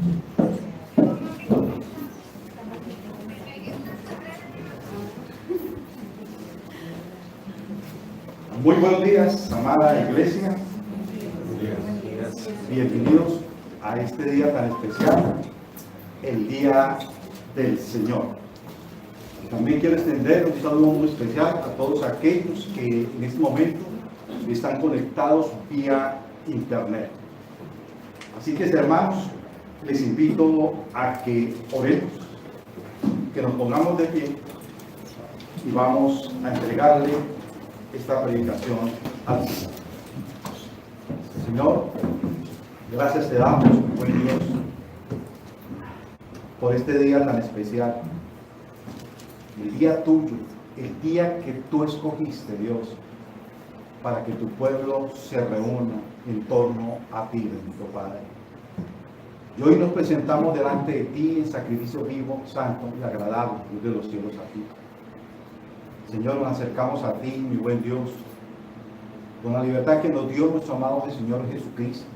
Muy buenos días, amada iglesia. Bienvenidos a este día tan especial, el Día del Señor. También quiero extender un saludo muy especial a todos aquellos que en este momento están conectados vía internet. Así que, hermanos, les invito a que oremos, que nos pongamos de pie y vamos a entregarle esta predicación al Señor. Señor, gracias te damos, buen Dios, por este día tan especial, el día tuyo, el día que tú escogiste, Dios, para que tu pueblo se reúna en torno a ti, bendito Padre. Y hoy nos presentamos delante de ti en sacrificio vivo, santo y agradable, Dios de los cielos a ti. Señor, nos acercamos a ti, mi buen Dios, con la libertad que nos dio nuestro amado Señor Jesucristo,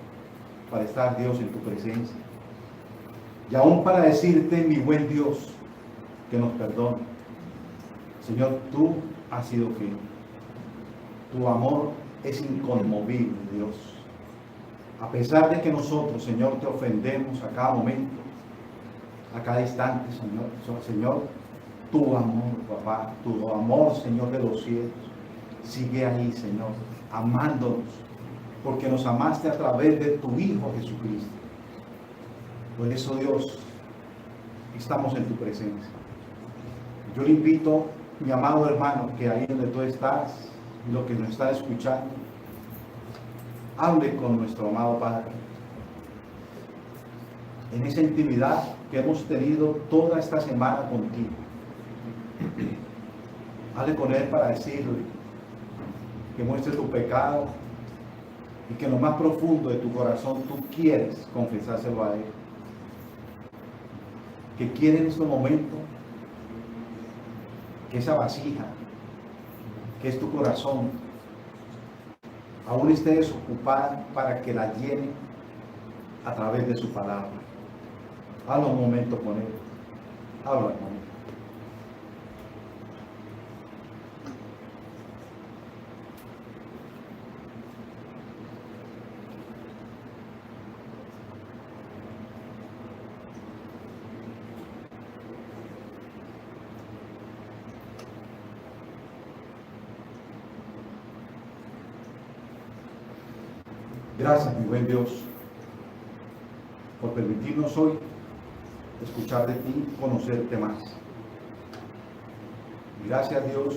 para estar, Dios, en tu presencia. Y aún para decirte, mi buen Dios, que nos perdone. Señor, tú has sido fiel. Tu amor es inconmovible, Dios. A pesar de que nosotros, Señor, te ofendemos a cada momento, a cada instante, Señor, tu amor, papá, tu amor, Señor de los cielos, sigue ahí, Señor, amándonos, porque nos amaste a través de tu Hijo Jesucristo. Por eso, Dios, estamos en tu presencia. Yo le invito, mi amado hermano, que ahí donde tú estás, y lo que nos está escuchando, hable con nuestro amado Padre. En esa intimidad que hemos tenido toda esta semana contigo. Hable con Él para decirle que muestre tu pecado y que en lo más profundo de tu corazón tú quieres confesárselo a Él. Que quiere en este momento que esa vasija, que es tu corazón, aún esté desocupada para que la llene a través de su palabra. Habla un momento con Él. Habla con Él. Gracias, mi buen Dios, por permitirnos hoy escuchar de ti, conocerte más. Y gracias, Dios,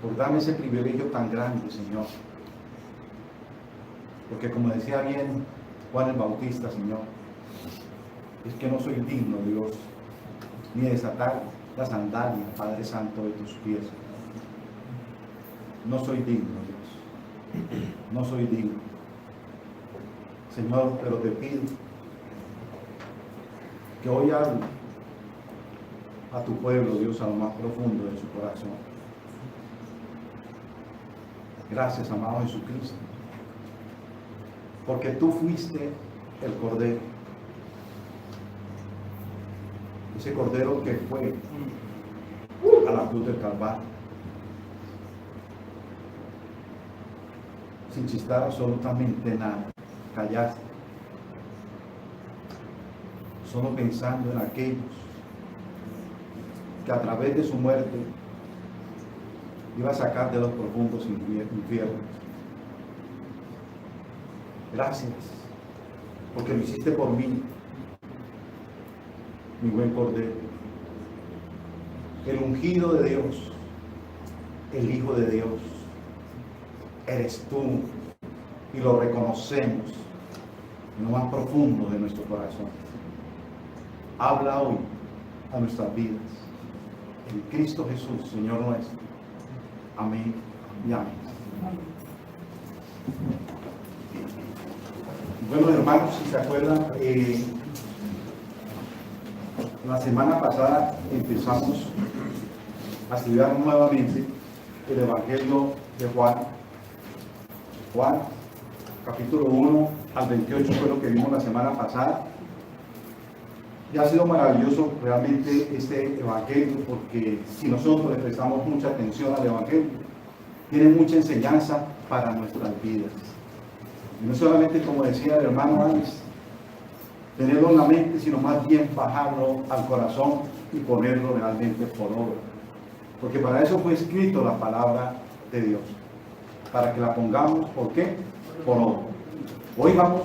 por darme ese privilegio tan grande, Señor. Porque como decía bien Juan el Bautista, Señor, es que no soy digno, Dios, ni de desatar la sandalia, Padre Santo, de tus pies. No soy digno, Dios. No soy digno. Señor, pero te pido que hoy hable a tu pueblo, Dios, a lo más profundo de su corazón. Gracias, amado Jesucristo, porque tú fuiste el Cordero. Ese Cordero que fue a la cruz del Calvario, sin chistar absolutamente nada. Callaste, solo pensando en aquellos que a través de su muerte iba a sacar de los profundos infiernos. Gracias, porque lo hiciste por mí, mi buen Cordero, el ungido de Dios, el Hijo de Dios. Eres tú, y lo reconocemos en lo más profundo de nuestro corazón. Habla hoy a nuestras vidas. En Cristo Jesús, Señor nuestro. Amén y amén. Bueno, hermanos, si se acuerdan, la semana pasada empezamos a estudiar nuevamente el Evangelio de Juan. Juan, capítulo 1 al 28 fue lo que vimos la semana pasada. Y ha sido maravilloso realmente este evangelio, porque si nosotros le prestamos mucha atención al evangelio, tiene mucha enseñanza para nuestras vidas. Y no solamente, como decía el hermano Alex, tenerlo en la mente, sino más bien bajarlo al corazón y ponerlo realmente por obra. Porque para eso fue escrito la palabra de Dios, para que la pongamos, ¿por qué? Por obra. Hoy vamos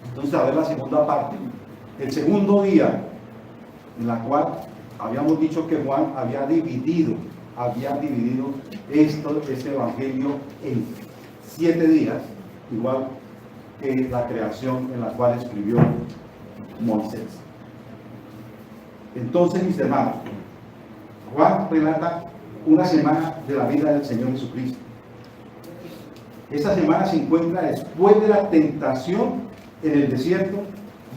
entonces a ver la segunda parte, el segundo día, en la cual habíamos dicho que Juan había dividido este evangelio en 7 días, igual que la creación en la cual escribió Moisés. Entonces, mis hermanos, Juan relata una semana de la vida del Señor Jesucristo. Esta semana se encuentra después de la tentación en el desierto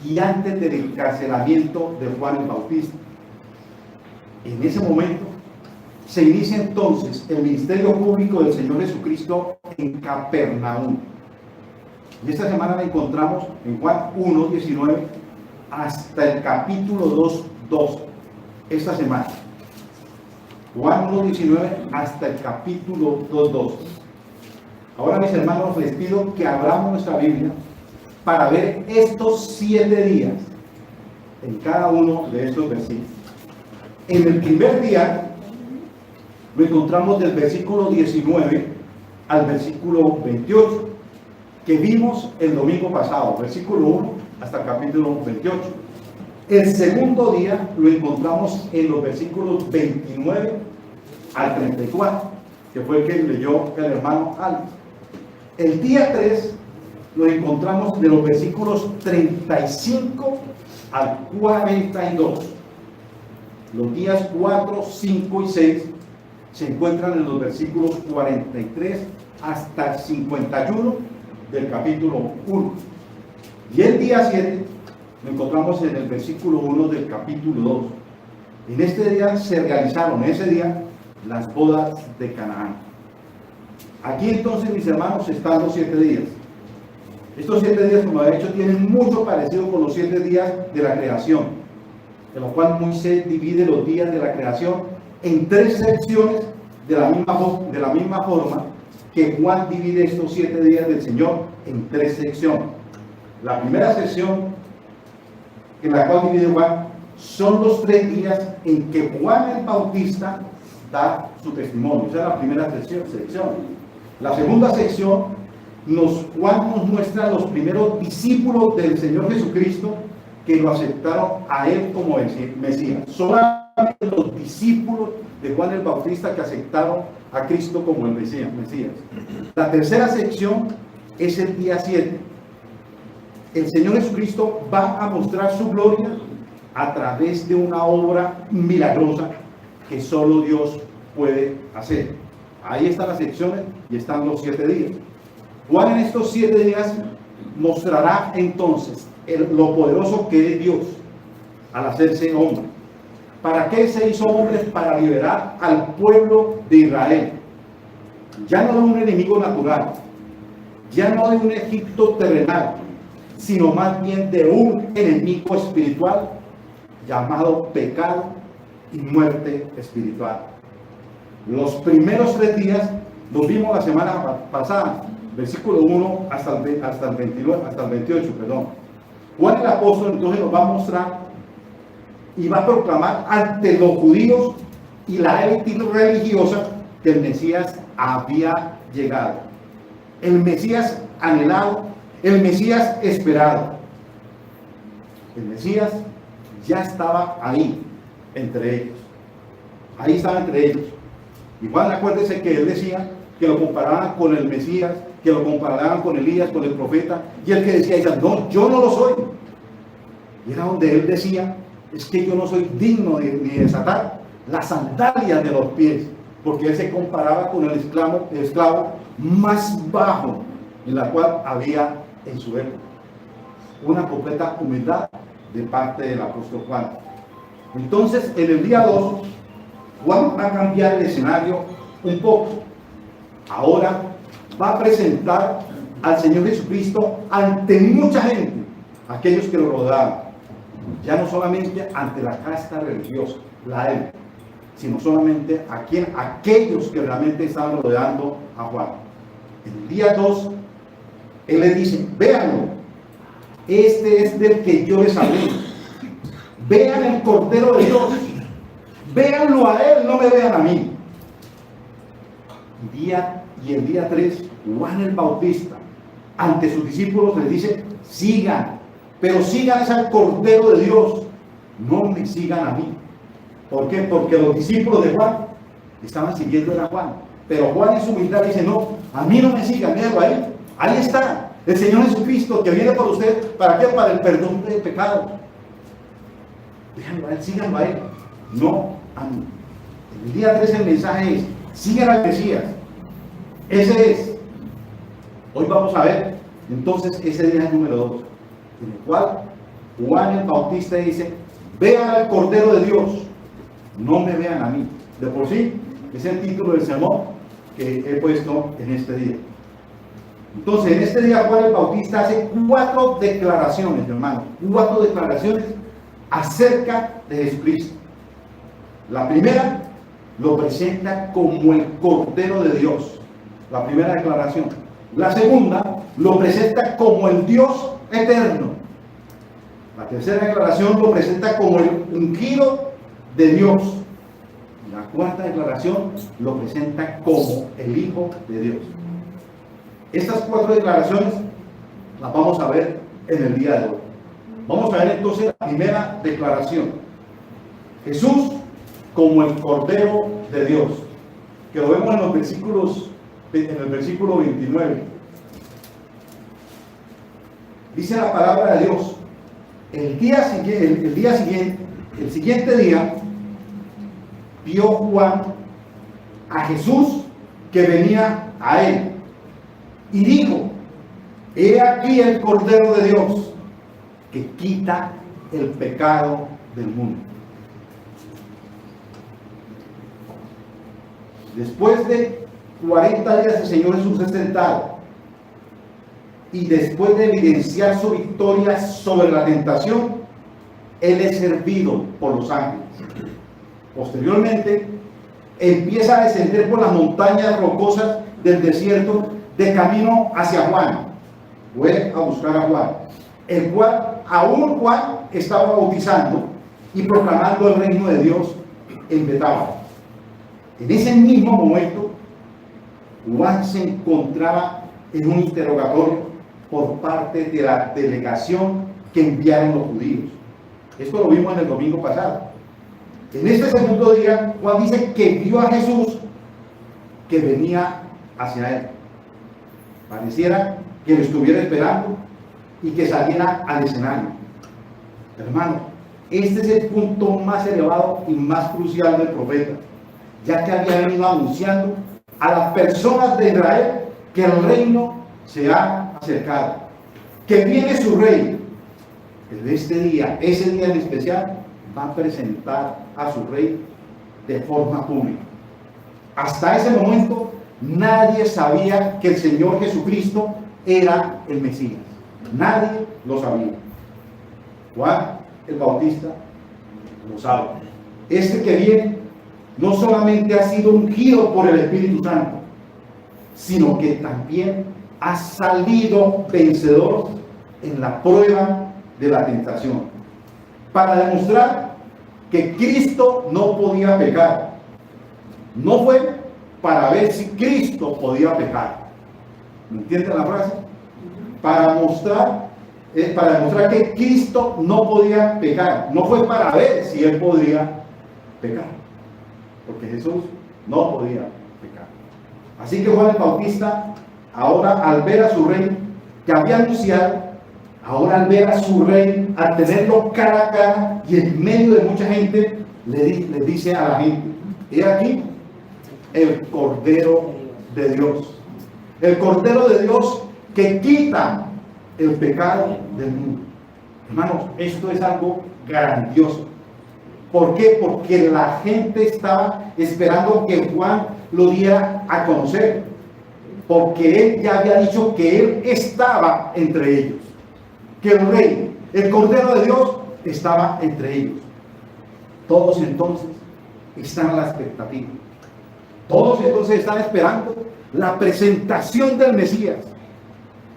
y antes del encarcelamiento de Juan el Bautista. En ese momento se inicia entonces el ministerio público del Señor Jesucristo en Capernaum. Y esta semana la encontramos en Juan 1:19 hasta el capítulo 2:2. Esta semana. Juan 1:19 hasta el capítulo 2:2. Ahora, mis hermanos, les pido que abramos nuestra Biblia para ver estos 7 días en cada uno de estos versículos. En el primer día lo encontramos del versículo 19 al versículo 28, que vimos el domingo pasado, versículo 1 hasta el capítulo 28. El segundo día lo encontramos en los versículos 29 al 34, que fue el que leyó el hermano Alex. El día 3 lo encontramos de los versículos 35 al 42. Los días 4, 5 y 6 se encuentran en los versículos 43 hasta el 51 del capítulo 1. Y el día 7 lo encontramos en el versículo 1 del capítulo 2. En este día se realizaron, ese día, las bodas de Canaán. Aquí entonces, mis hermanos, están los 7 días. Estos 7 días, como he dicho, tienen mucho parecido con los 7 días de la creación, en lo cual Moisés divide los días de la creación en 3 secciones de la misma forma que Juan divide estos 7 días del Señor en 3 secciones. La primera sección en la cual divide Juan son los 3 días en que Juan el Bautista da su testimonio. Esa es la primera sección. La segunda sección, Juan nos muestra los primeros discípulos del Señor Jesucristo que lo aceptaron a él como Mesías. Solamente los discípulos de Juan el Bautista que aceptaron a Cristo como el Mesías. La tercera sección es el día 7. El Señor Jesucristo va a mostrar su gloria a través de una obra milagrosa que solo Dios puede hacer. Ahí están las secciones y están los 7 días. Juan en estos 7 días mostrará entonces lo poderoso que es Dios al hacerse hombre. ¿Para qué se hizo hombre? Para liberar al pueblo de Israel. Ya no de un enemigo natural, ya no de un Egipto terrenal, sino más bien de un enemigo espiritual llamado pecado y muerte espiritual. Los primeros 3 días los vimos la semana pasada, versículo 1 hasta el 28, perdón. Juan el apóstol entonces nos va a mostrar y va a proclamar ante los judíos y la élite religiosa que el Mesías había llegado. El Mesías anhelado, el Mesías esperado. El Mesías ya estaba ahí, entre ellos. Ahí estaba entre ellos. Igual acuérdense que él decía que lo comparaban con el Mesías, que lo comparaban con Elías, con el profeta, y el que decía, no, yo no lo soy. Y era donde él decía, es que yo no soy digno ni de desatar las sandalias de los pies, porque él se comparaba con el esclavo más bajo en la cual había en su época. Una completa humildad de parte del apóstol Juan. Entonces, en el día 2, Juan va a cambiar el escenario un poco. Ahora va a presentar al Señor Jesucristo ante mucha gente, aquellos que lo rodeaban. ya no solamente ante la casta religiosa, la élite, sino solamente aquellos que realmente estaban rodeando a Juan. En el día 2, él les dice, véanlo, este es del que yo les hablé. Vean el Cordero de Dios, véanlo a él, no me vean a mí. Y el día 3, Juan el Bautista, ante sus discípulos les dice, sigan, pero sigan al Cordero de Dios, no me sigan a mí. ¿Por qué? Porque los discípulos de Juan estaban siguiendo a Juan, pero Juan en su humildad dice, no, a mí no me sigan, míralo ahí está, el Señor Jesucristo que viene por usted, ¿para qué? Para el perdón de pecados. Déjenlo a él, síganlo a él, no a mí. El día 3 el mensaje es, sigan al Mesías, ese es. Hoy vamos a ver, entonces, ese día es el número 2, en el cual Juan el Bautista dice, vean al Cordero de Dios, no me vean a mí. De por sí, es el título del sermón que he puesto en este día. Entonces, en este día Juan el Bautista hace 4 declaraciones, hermano, 4 declaraciones acerca de Jesucristo. La primera, lo presenta como el Cordero de Dios, la primera declaración. La segunda, lo presenta como el Dios eterno. La tercera declaración lo presenta como el ungido de Dios. La cuarta declaración lo presenta como el Hijo de Dios. Estas 4 declaraciones las vamos a ver en el día de hoy. Vamos a ver entonces la primera declaración. Jesús como el Cordero de Dios, que lo vemos en el versículo 29. Dice la palabra de Dios, el siguiente día, vio Juan a Jesús que venía a él y dijo, he aquí el Cordero de Dios que quita el pecado del mundo. Después de 40 días el Señor Jesús es tentado, y después de evidenciar su victoria sobre la tentación, Él es servido por los ángeles. Posteriormente, empieza a descender por las montañas rocosas del desierto de camino hacia Juan. Fue a buscar a Juan, el cual aún Juan estaba bautizando y proclamando el reino de Dios en Betábara. En ese mismo momento, Juan se encontraba en un interrogatorio por parte de la delegación que enviaron los judíos. Esto lo vimos en el domingo pasado. En este segundo día, Juan dice que vio a Jesús que venía hacia él. Pareciera que lo estuviera esperando y que saliera al escenario. Hermano, este es el punto más elevado y más crucial del profeta, ya que había venido anunciando a las personas de Israel que el reino se ha acercado, que viene su rey. Pero este día, ese día en especial, va a presentar a su rey de forma pública. Hasta ese momento, nadie sabía que el Señor Jesucristo era el Mesías. Nadie lo sabía. Juan el Bautista lo sabe. Este que viene no solamente ha sido ungido por el Espíritu Santo, sino que también ha salido vencedor en la prueba de la tentación, para demostrar que Cristo no podía pecar. No fue para ver si Cristo podía pecar. ¿Me entienden la frase? Para demostrar que Cristo no podía pecar. No fue para ver si Él podría pecar, porque Jesús no podía pecar. Así que Juan el Bautista, ahora al ver a su rey que había anunciado, ahora al ver a su rey, al tenerlo cara a cara y en medio de mucha gente, le dice a la gente, he aquí el Cordero de Dios. El Cordero de Dios que quita el pecado del mundo. Hermanos, esto es algo grandioso. ¿Por qué? Porque la gente estaba esperando que Juan lo diera a conocer, porque él ya había dicho que él estaba entre ellos, que el rey, el Cordero de Dios, estaba entre ellos. Todos entonces están a la expectativa. Todos entonces están esperando la presentación del Mesías.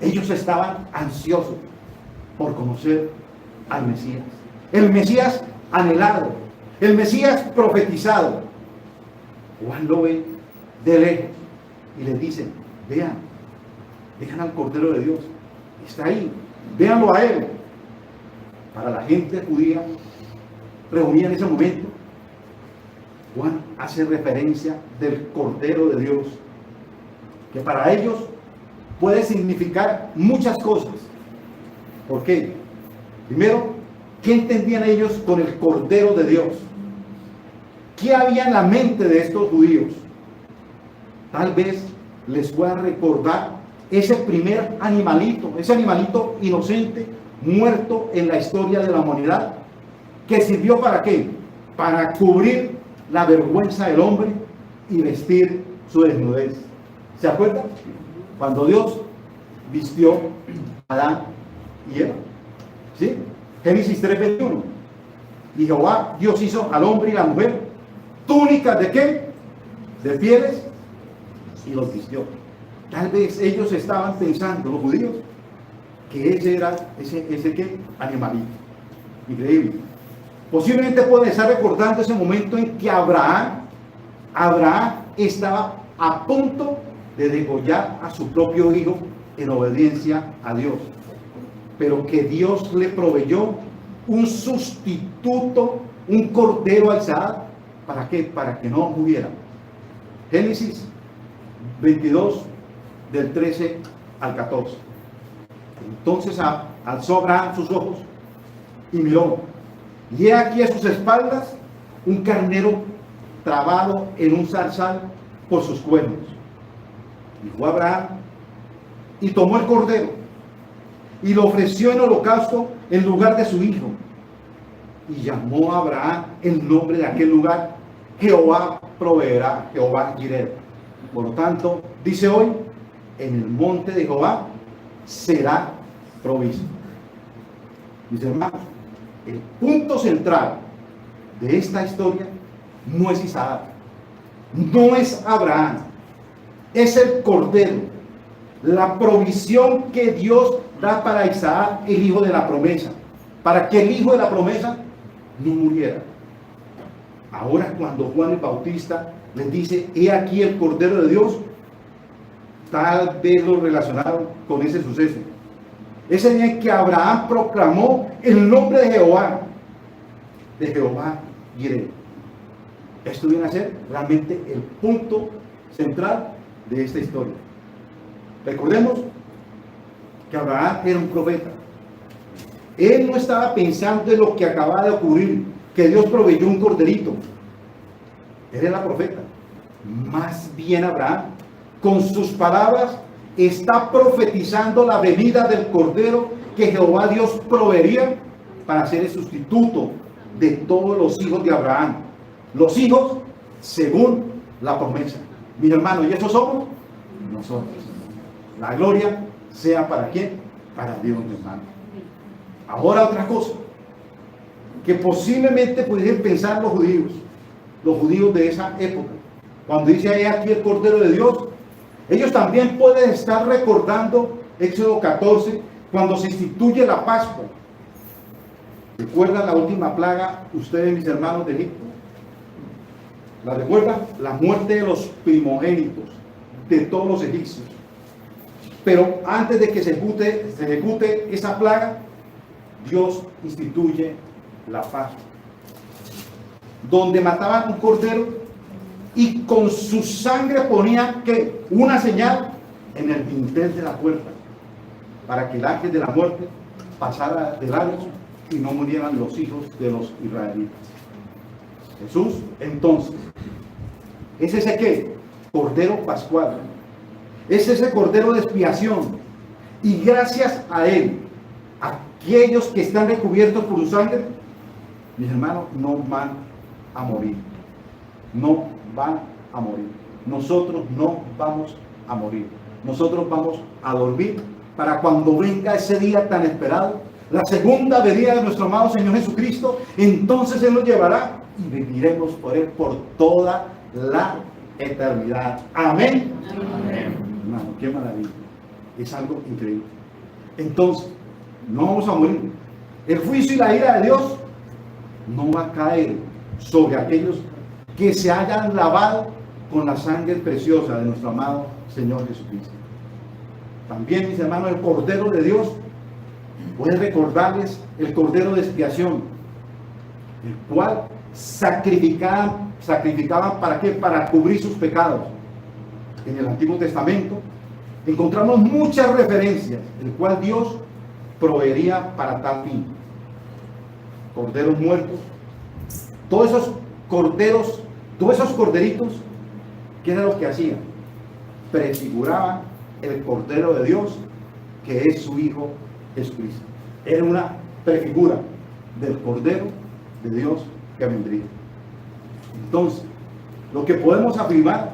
Ellos estaban ansiosos por conocer al Mesías. El Mesías anhelado, el Mesías profetizado. Juan lo ve de lejos y les dice: vean al Cordero de Dios, está ahí, véanlo a él. Para la gente judía reunida en ese momento, Juan hace referencia del Cordero de Dios, que para ellos puede significar muchas cosas. ¿Por qué? Primero, ¿qué entendían ellos con el Cordero de Dios? ¿Qué había en la mente de estos judíos? Tal vez les pueda recordar ese primer animalito, ese animalito inocente, muerto en la historia de la humanidad, que sirvió ¿para qué? Para cubrir la vergüenza del hombre y vestir su desnudez. ¿Se acuerdan? Cuando Dios vistió a Adán y Eva. ¿Sí? Génesis 3:21. Y Jehová Dios hizo al hombre y la mujer túnicas ¿de qué? De pieles, y los vistió. Tal vez ellos estaban pensando, los judíos, que ese era ese ¿qué? Animalito. Increíble. Posiblemente pueden estar recordando ese momento en que Abraham estaba a punto de degollar a su propio hijo en obediencia a Dios, pero que Dios le proveyó un sustituto, un cordero a Isaac. ¿Para qué? Para que no muriera. Génesis 22, del 13 al 14. Entonces alzó Abraham sus ojos y miró, y he aquí a sus espaldas un carnero trabado en un zarzal por sus cuernos. Y fue Abraham y tomó el cordero y lo ofreció en holocausto en lugar de su hijo. Y llamó a Abraham el nombre de aquel lugar: Jehová proveerá, Jehová Jireh. Por lo tanto, dice hoy: en el monte de Jehová será provisto. Mis hermanos, el punto central de esta historia no es Isaac, no es Abraham, es el cordero, la provisión que Dios da para Isaac, el hijo de la promesa, para que el hijo de la promesa no muriera. Ahora, cuando Juan el Bautista les dice: he aquí el Cordero de Dios, tal vez lo relacionaron con ese suceso. Ese día en que Abraham proclamó el nombre de Jehová Jireh. Esto viene a ser realmente el punto central de esta historia. Recordemos que Abraham era un profeta. Él no estaba pensando en lo que acababa de ocurrir, que Dios proveyó un corderito. Él era profeta. Más bien Abraham, con sus palabras, está profetizando la venida del cordero que Jehová Dios proveería para ser el sustituto de todos los hijos de Abraham. Los hijos según la promesa. Mis hermanos, ¿y esos somos? Nosotros. La gloria sea ¿para quién? Para Dios, mi hermano. Ahora otra cosa que posiblemente pudiesen pensar los judíos de esa época, cuando dice ahí aquí el Cordero de Dios, ellos también pueden estar recordando Éxodo 14, cuando se instituye la Pascua. ¿Recuerdan la última plaga, ustedes, mis hermanos de Egipto? ¿La recuerdan? La muerte de los primogénitos de todos los egipcios. Pero antes de que se ejecute esa plaga, Dios instituye la Pascua, donde mataban un cordero y con su sangre ponían ¿qué? Una señal en el dintel de la puerta, para que el ángel de la muerte pasara de largo y no murieran los hijos de los israelitas. Jesús, entonces, ¿es ese qué? Cordero pascual. Es ese cordero de expiación. Y gracias a él, aquellos que están recubiertos por su sangre, mis hermanos, no van a morir. No van a morir. Nosotros no vamos a morir. Nosotros vamos a dormir para cuando venga ese día tan esperado, la segunda venida de nuestro amado Señor Jesucristo, entonces Él nos llevará y viviremos por Él por toda la eternidad. Amén. Amén. Hermano, qué maravilla. Es algo increíble. Entonces, no vamos a morir. El juicio y la ira de Dios no va a caer sobre aquellos que se hayan lavado con la sangre preciosa de nuestro amado Señor Jesucristo. También, mis hermanos, el Cordero de Dios, voy a recordarles el Cordero de expiación, el cual sacrificaban ¿para qué? Para cubrir sus pecados. En el Antiguo Testamento encontramos muchas referencias, el cual Dios proveería para tal fin. Corderos muertos, todos esos corderos, todos esos corderitos, ¿qué era lo que hacían? Prefiguraban el Cordero de Dios, que es su Hijo Jesucristo. Era una prefigura del Cordero de Dios que vendría. Entonces, lo que podemos afirmar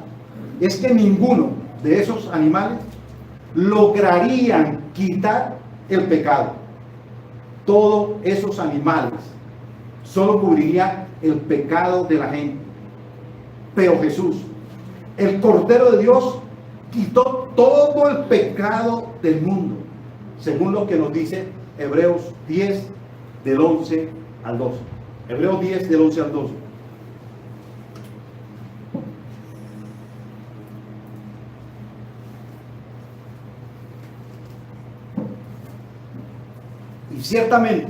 es que ninguno de esos animales lograrían quitar el pecado. Todos esos animales solo cubrirían el pecado de la gente. Pero Jesús, el Cordero de Dios, quitó todo el pecado del mundo, según lo que nos dice Hebreos 10, del 11 al 12. Hebreos 10, del 11 al 12. Y ciertamente,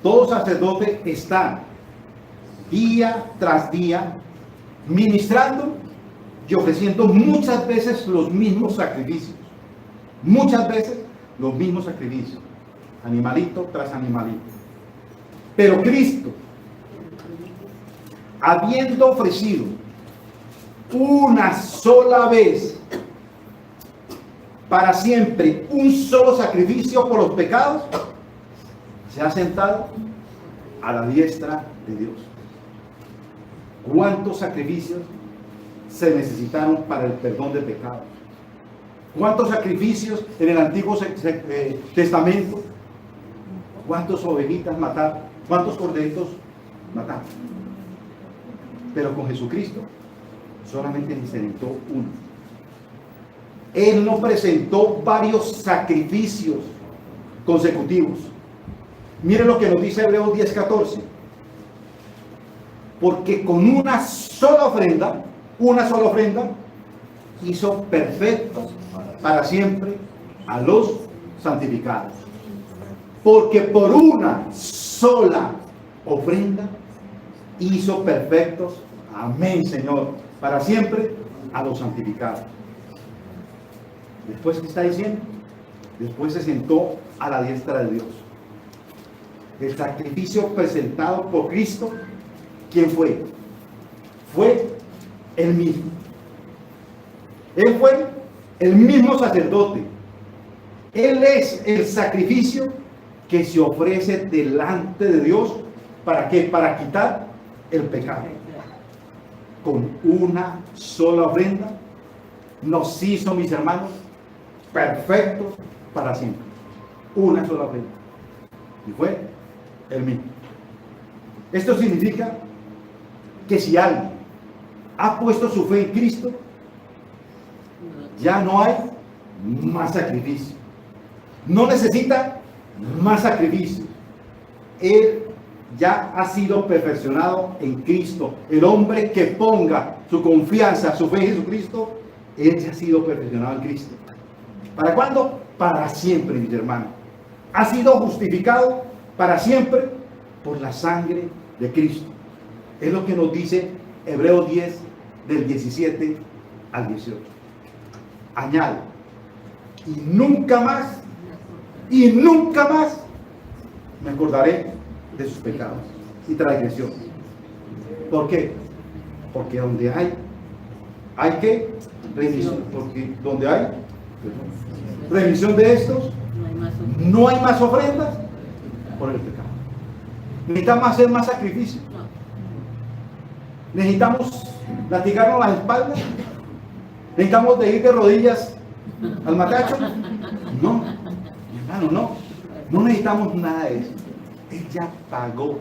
todo sacerdote está día tras día ministrando y ofreciendo muchas veces los mismos sacrificios. Muchas veces los mismos sacrificios. Animalito tras animalito. Pero Cristo, habiendo ofrecido una sola vez para siempre un solo sacrificio por los pecados, se ha sentado a la diestra de Dios. ¿Cuántos sacrificios se necesitaron para el perdón de pecados? ¿Cuántos sacrificios en el Antiguo Testamento? ¿Cuántas ovejitas mataron? ¿Cuántos corderitos mataron? Pero con Jesucristo solamente se necesitó uno. Él no presentó varios sacrificios consecutivos. Miren lo que nos dice Hebreos 10:14. Porque con una sola ofrenda, hizo perfectos para siempre a los santificados. Porque por una sola ofrenda hizo perfectos, amén, Señor, para siempre a los santificados. Después, ¿qué está diciendo? Después se sentó a la diestra de Dios. El sacrificio presentado por Cristo, ¿quién fue? Fue Él mismo. Él fue el mismo sacerdote. Él es el sacrificio que se ofrece delante de Dios. ¿Para qué? Para quitar el pecado. Con una sola ofrenda nos hizo, mis hermanos, perfectos para siempre. Una sola ofrenda. Y fue Él mismo. Esto significa que si alguien ha puesto su fe en Cristo, ya no hay más sacrificio. No necesita más sacrificio. Él ya ha sido perfeccionado en Cristo. El hombre que ponga su confianza, su fe en Jesucristo, él ya ha sido perfeccionado en Cristo. ¿Para cuándo? Para siempre, mis hermanos. Ha sido justificado para siempre por la sangre de Cristo. Es lo que nos dice Hebreos 10, del 17 al 18. Añade, y nunca más me acordaré de sus pecados y transgresiones. ¿Por qué? Porque donde hay que remisión. Porque donde hay remisión de estos, no hay más ofrendas por el pecado. Necesitamos hacer más sacrificios. Necesitamos latigarnos las espaldas. Necesitamos de ir de rodillas al matacho. No, hermano, no. No necesitamos nada de eso. Él ya pagó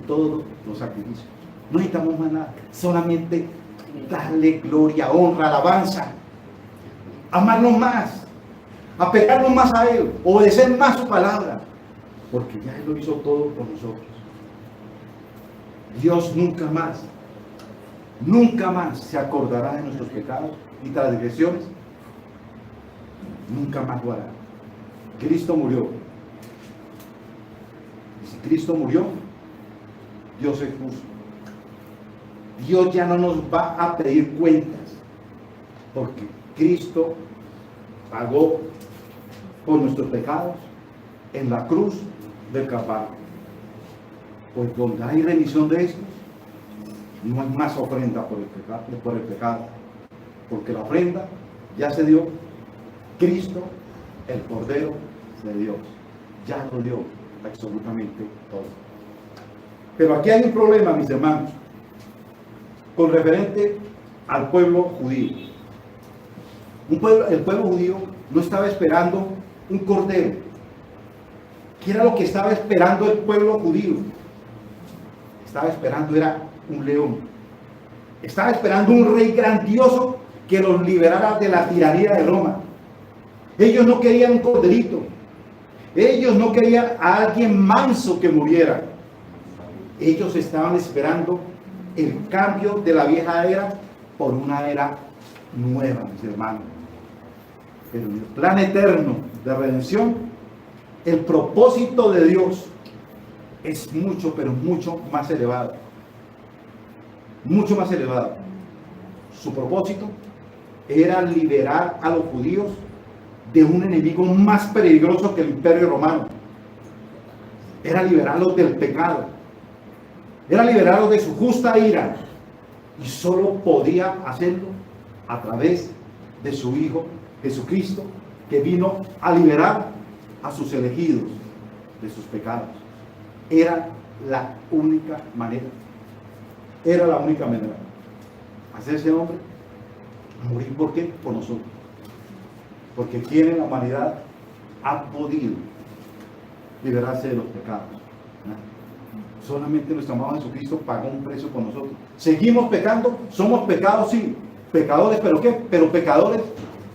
todos los sacrificios. No necesitamos más nada. Solamente darle gloria, honra, alabanza. Amarnos más. Apegarnos más a Él. Obedecer más su palabra. Porque ya Él lo hizo todo por nosotros. Dios nunca más se acordará de nuestros pecados y transgresiones. Nunca más lo hará. Cristo murió. Y si Cristo murió, Dios es justo. Dios ya no nos va a pedir cuentas, porque Cristo pagó por nuestros pecados en la cruz del Calvario. Pues donde hay remisión de estos, no hay más ofrenda por el pecado, porque la ofrenda ya se dio. Cristo, el Cordero de Dios, ya lo dio absolutamente todo. Pero aquí hay un problema, mis hermanos, con referente al pueblo judío. El pueblo judío no estaba esperando un cordero. ¿Qué era lo que estaba esperando el pueblo judío? Estaba esperando era un león. Estaba esperando un rey grandioso que los liberara de la tiranía de Roma. Ellos no querían un corderito. Ellos no querían a alguien manso que muriera. Ellos estaban esperando el cambio de la vieja era por una era nueva, mis hermanos. Pero en el plan eterno de redención, el propósito de Dios es mucho, pero mucho más elevado. Mucho más elevado. Su propósito era liberar a los judíos de un enemigo más peligroso que el Imperio Romano. Era liberarlos del pecado. Era liberarlos de su justa ira. Y solo podía hacerlo a través de su Hijo Jesucristo, que vino a liberar a sus elegidos de sus pecados. Era la única manera. Era la única manera. Hacerse hombre, morir. ¿Por qué? Por nosotros. Porque ¿quién en la humanidad ha podido liberarse de los pecados? ¿No? Solamente nuestro amado Jesucristo pagó un precio por nosotros. ¿Seguimos pecando? Somos pecados, sí. Pecadores, ¿pero qué? Pero pecadores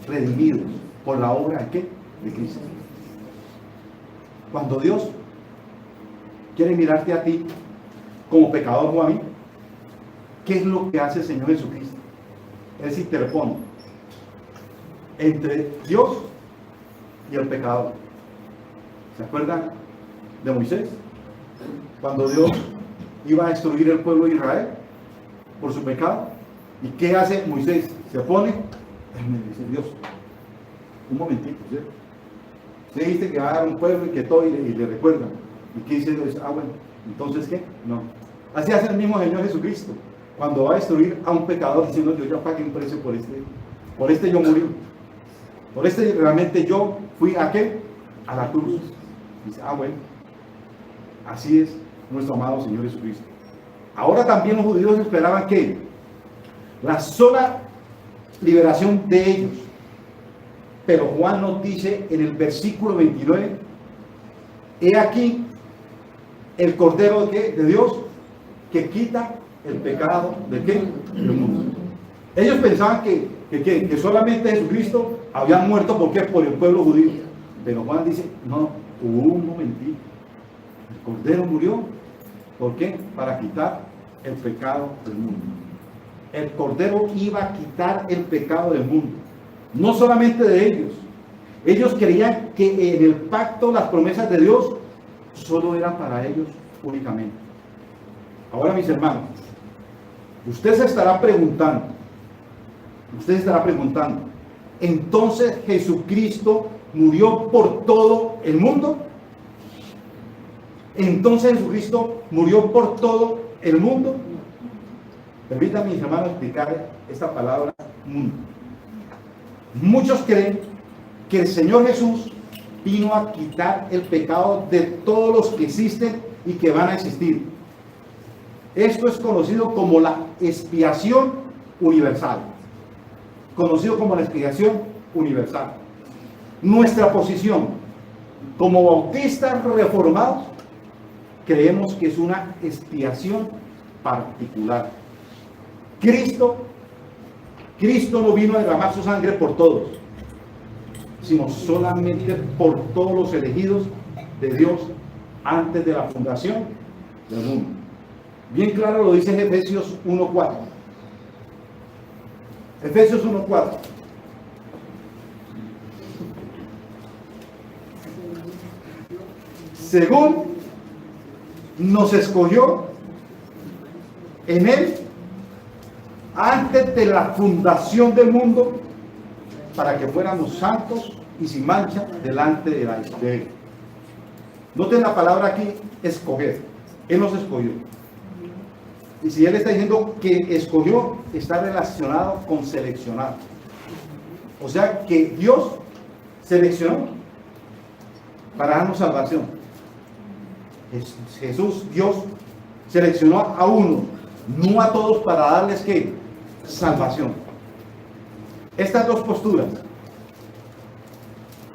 redimidos por la obra de ¿qué? De Cristo. Cuando Dios quiere mirarte a ti como pecador o a mí, ¿qué es lo que hace el Señor Jesucristo? Él se interpone entre Dios y el pecador. ¿Se acuerdan de Moisés? Cuando Dios iba a destruir el pueblo de Israel por su pecado. ¿Y qué hace Moisés? Se pone, me dice Dios, un momentito, ¿cierto? Se dice que va a dar un pueblo y que todo, y le recuerdan. ¿Y qué dice Dios? Bueno, ¿entonces qué? No. Así hace el mismo Señor Jesucristo. Cuando va a destruir a un pecador diciendo, yo ya pagué un precio por este yo morí. Por este realmente yo fui ¿a qué? A la cruz. Dice, bueno, así es nuestro amado Señor Jesucristo. Ahora también los judíos esperaban que la sola liberación de ellos. Pero Juan nos dice en el versículo 29, he aquí el Cordero de Dios que quita el pecado ¿de qué? Del mundo. Ellos pensaban que solamente Jesucristo había muerto porque por el pueblo judío. Pero Juan dice, no, hubo un momentito. El Cordero murió, ¿por qué? Para quitar el pecado del mundo. El Cordero iba a quitar el pecado del mundo. No solamente de ellos. Ellos creían que en el pacto las promesas de Dios solo eran para ellos únicamente. Ahora, mis hermanos, usted se estará preguntando, ¿entonces Jesucristo murió por todo el mundo? ¿Entonces Jesucristo murió por todo el mundo? Permítanme, mis hermanos, explicar esta palabra mundo. Muchos creen que el Señor Jesús vino a quitar el pecado de todos los que existen y que van a existir. Esto es conocido como la expiación universal. Conocido como la expiación universal. Nuestra posición Como bautistas reformados, creemos que es una expiación particular. Cristo no vino a derramar su sangre por todos, sino solamente por todos los elegidos de Dios antes de la fundación del mundo. Bien claro lo dice Efesios 1:4. Efesios 1:4. Según nos escogió en Él antes de la fundación del mundo, para que fuéramos santos y sin mancha delante de Él. Noten la palabra aquí, escoger. Él nos escogió. Y si Él está diciendo que escogió, está relacionado con seleccionar. O sea que Dios seleccionó para darnos salvación. Jesús, Dios, seleccionó a uno, no a todos, para darles ¿qué? Salvación. Estas dos posturas,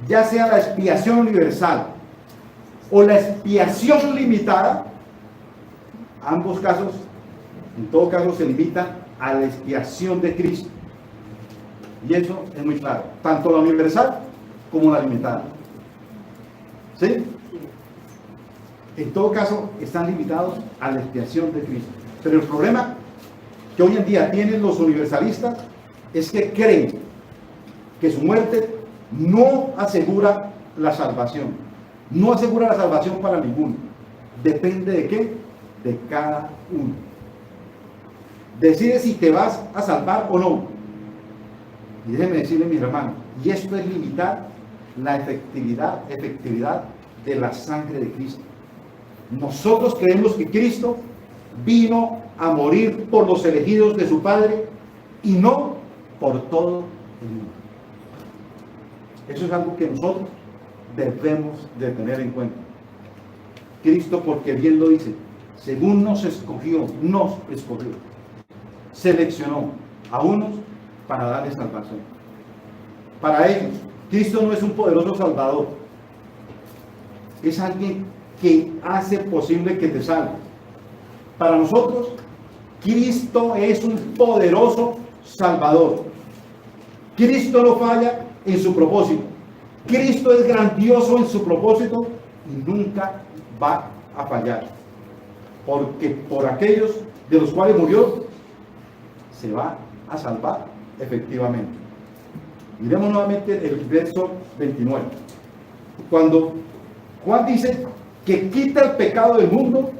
ya sea la expiación universal o la expiación limitada, ambos casos, en todo caso, se limitan a la expiación de Cristo. Y eso es muy claro, tanto la universal como la limitada. ¿Sí? En todo caso, están limitados a la expiación de Cristo. Pero el problema que hoy en día tienen los universalistas es que creen que su muerte no asegura la salvación. No asegura la salvación para ninguno. Depende de qué? De cada uno. Decide si te vas a salvar o no. Y déjenme decirle, mis hermanos, y esto es limitar la efectividad de la sangre de Cristo. Nosotros creemos que Cristo vino a morir por los elegidos de su Padre y no por todo el mundo. Eso es algo que nosotros debemos de tener en cuenta. Cristo, porque bien lo dice, según nos escogió, seleccionó a unos para darles salvación. Para ellos, Cristo no es un poderoso salvador, es alguien que hace posible que te salve. Para nosotros, Cristo es un poderoso salvador. Cristo no falla en su propósito. Cristo es grandioso en su propósito y nunca va a fallar. Porque por aquellos de los cuales murió, se va a salvar efectivamente. Miremos nuevamente el verso 29. Cuando Juan dice que quita el pecado del mundo,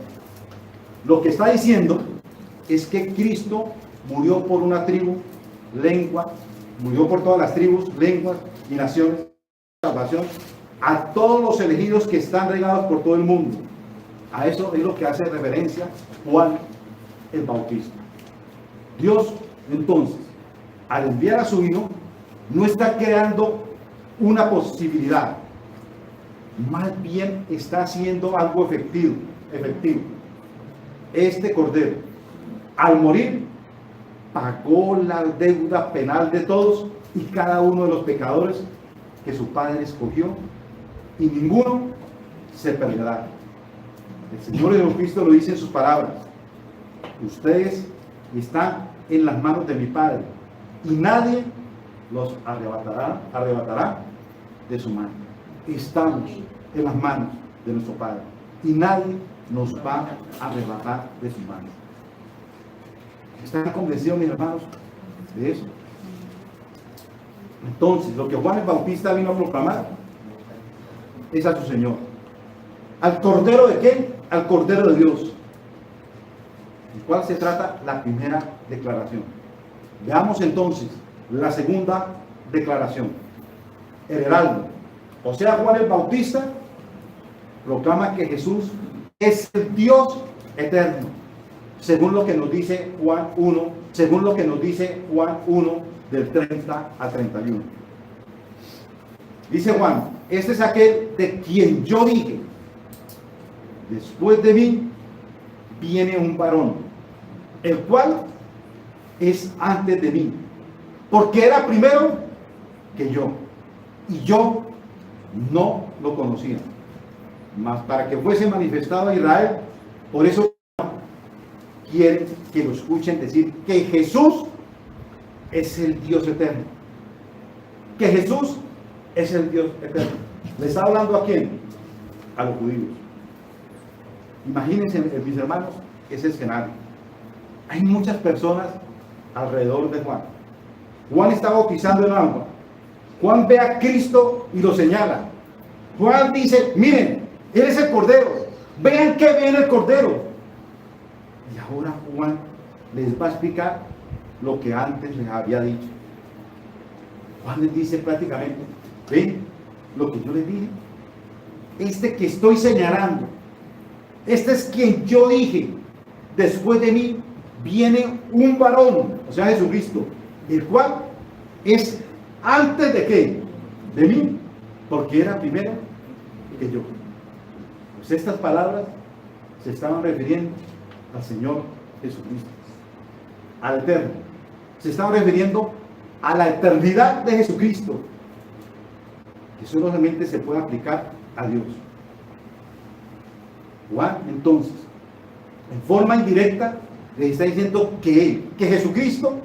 lo que está diciendo es que Cristo murió por una tribu, lengua, murió por todas las tribus, lenguas y naciones, salvación a todos los elegidos que están regados por todo el mundo. A eso es lo que hace referencia Juan el Bautista. Dios, entonces, al enviar a su Hijo, no está creando una posibilidad, más bien está haciendo algo efectivo. Este Cordero, al morir, pagó la deuda penal de todos y cada uno de los pecadores que su Padre escogió, y ninguno se perderá. El Señor Jesucristo lo dice en sus palabras: ustedes están en las manos de mi Padre y nadie los arrebatará de su mano. Estamos en las manos de nuestro Padre y nadie nos va a arrebatar de su mano. ¿Están convencidos, mis hermanos, de eso? Entonces, lo que Juan el Bautista vino a proclamar es a su Señor. ¿Al Cordero de qué? Al Cordero de Dios. ¿De cuál se trata la primera declaración? Veamos entonces la segunda declaración. El heraldo, o sea, Juan el Bautista, proclama que Jesús es el Dios eterno, según lo que nos dice Juan 1, del 30 al 31. Dice Juan: este es aquel de quien yo dije, después de mí viene un varón, el cual es antes de mí, porque era primero que yo, y yo no lo conocían. Mas para que fuese manifestado a Israel, por eso quiere que lo escuchen decir que Jesús es el Dios eterno. Que Jesús es el Dios eterno. ¿Le está hablando a quién? A los judíos. Imagínense, mis hermanos, ese escenario. Hay muchas personas alrededor de Juan. Juan está bautizando en agua. Juan ve a Cristo y lo señala. Juan dice, miren, Él es el Cordero. Vean que viene el Cordero. Y ahora Juan les va a explicar lo que antes les había dicho. Juan les dice prácticamente, ven, lo que yo les dije, este que estoy señalando, este es quien yo dije, después de mí viene un varón, o sea Jesucristo, el cual es antes de qué, de mí, porque era primero que yo. Pues estas palabras se estaban refiriendo al Señor Jesucristo, al Eterno. Se estaban refiriendo a la eternidad de Jesucristo, que solamente se puede aplicar a Dios. Juan, entonces, en forma indirecta, le está diciendo que Jesucristo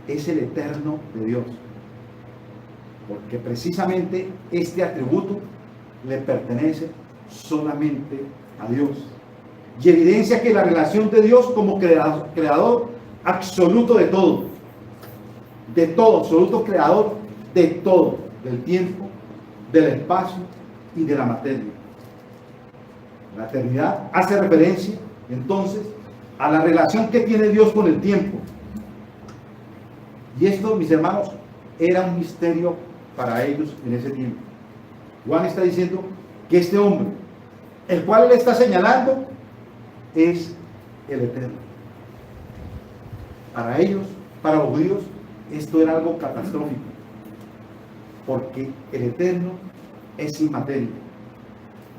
es el eterno de Dios, porque precisamente este atributo le pertenece solamente a Dios, y evidencia que la relación de Dios como creador absoluto de todo, absoluto creador de todo, del tiempo, del espacio y de la materia. La eternidad hace referencia entonces a la relación que tiene Dios con el tiempo. Y esto, mis hermanos, era un misterio para ellos en ese tiempo. Juan está diciendo que este hombre, el cual él está señalando, es el Eterno. Para ellos, para los judíos, esto era algo catastrófico, porque el Eterno es inmateria.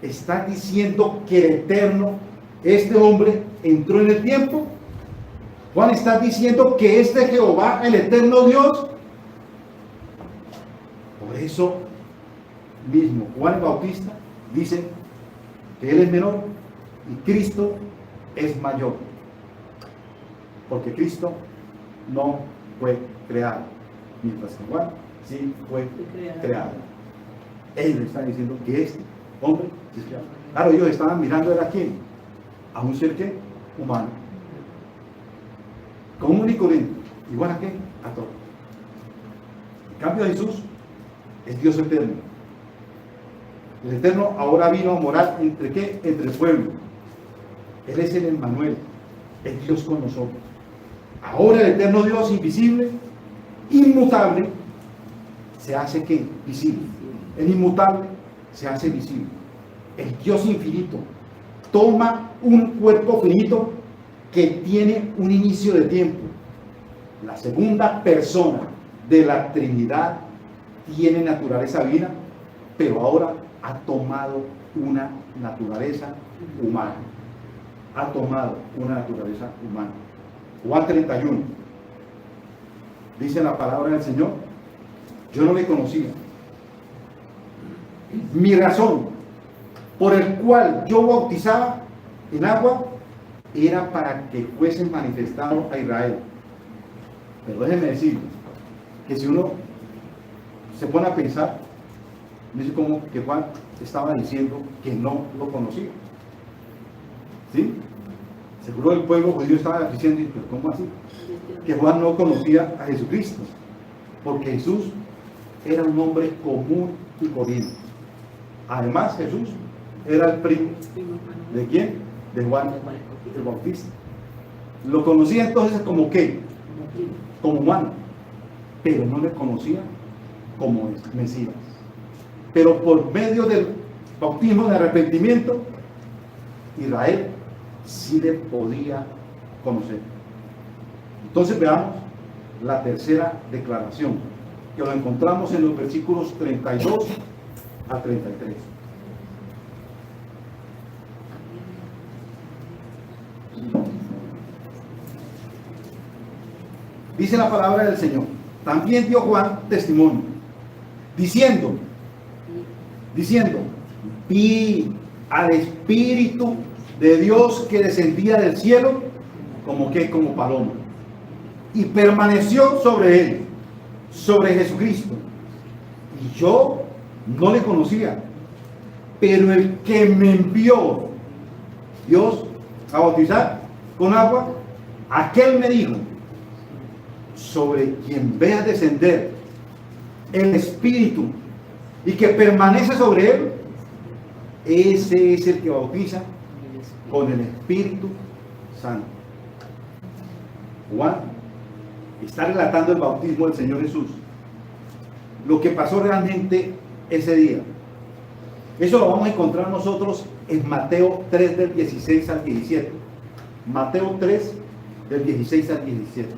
Está diciendo que el Eterno, este hombre, entró en el tiempo. Juan está diciendo que este Jehová, el eterno Dios. Por eso mismo Juan el Bautista dice que él es menor y Cristo es mayor, porque Cristo no fue creado, mientras que Juan sí fue creado. Él está diciendo que este hombre es creado. Claro, ellos estaban mirando a quién, a un ser que humano, común y corriente, igual a qué, a todo. En cambio, Jesús es Dios eterno. El Eterno ahora vino a morar entre qué, entre el pueblo. Él es el Emmanuel, es Dios con nosotros. Ahora el eterno Dios invisible, inmutable, se hace ¿qué? Visible. El inmutable se hace visible. El Dios infinito toma un cuerpo finito que tiene un inicio de tiempo. La segunda persona de la Trinidad tiene naturaleza divina, pero ahora ha tomado una naturaleza humana. Ha tomado una naturaleza humana. Juan 31. Dice la palabra del Señor: yo no le conocía. Mi razón por el cual yo bautizaba en agua era para que fuesen manifestados a Israel. Pero déjenme decir que si uno se pone a pensar, dice como que Juan estaba diciendo que no lo conocía. ¿Sí? Seguro el pueblo judío estaba diciendo, pero ¿cómo así? Que Juan no conocía a Jesucristo, porque Jesús era un hombre común y corriente. Además, Jesús era el primo. ¿De quién? De Juan el Bautista. Lo conocía entonces como ¿qué? Como humano, pero no le conocía como Mesías. Pero por medio del bautismo de arrepentimiento, Israel sí le podía conocer. Entonces veamos la tercera declaración, que lo encontramos en los versículos 32 a 33. Dice la palabra del Señor: también dio Juan testimonio, diciendo: diciendo: vi al Espíritu de Dios que descendía del cielo como paloma, y permaneció sobre él, sobre Jesucristo. Y yo no le conocía, pero el que me envió Dios a bautizar con agua, aquel me dijo: sobre quien veas descender el Espíritu y que permanece sobre él, ese es el que bautiza con el Espíritu Santo. Juan está relatando el bautismo del Señor Jesús, lo que pasó realmente ese día. Eso lo vamos a encontrar nosotros en Mateo 3 del 16 al 17. Mateo 3 del 16 al 17.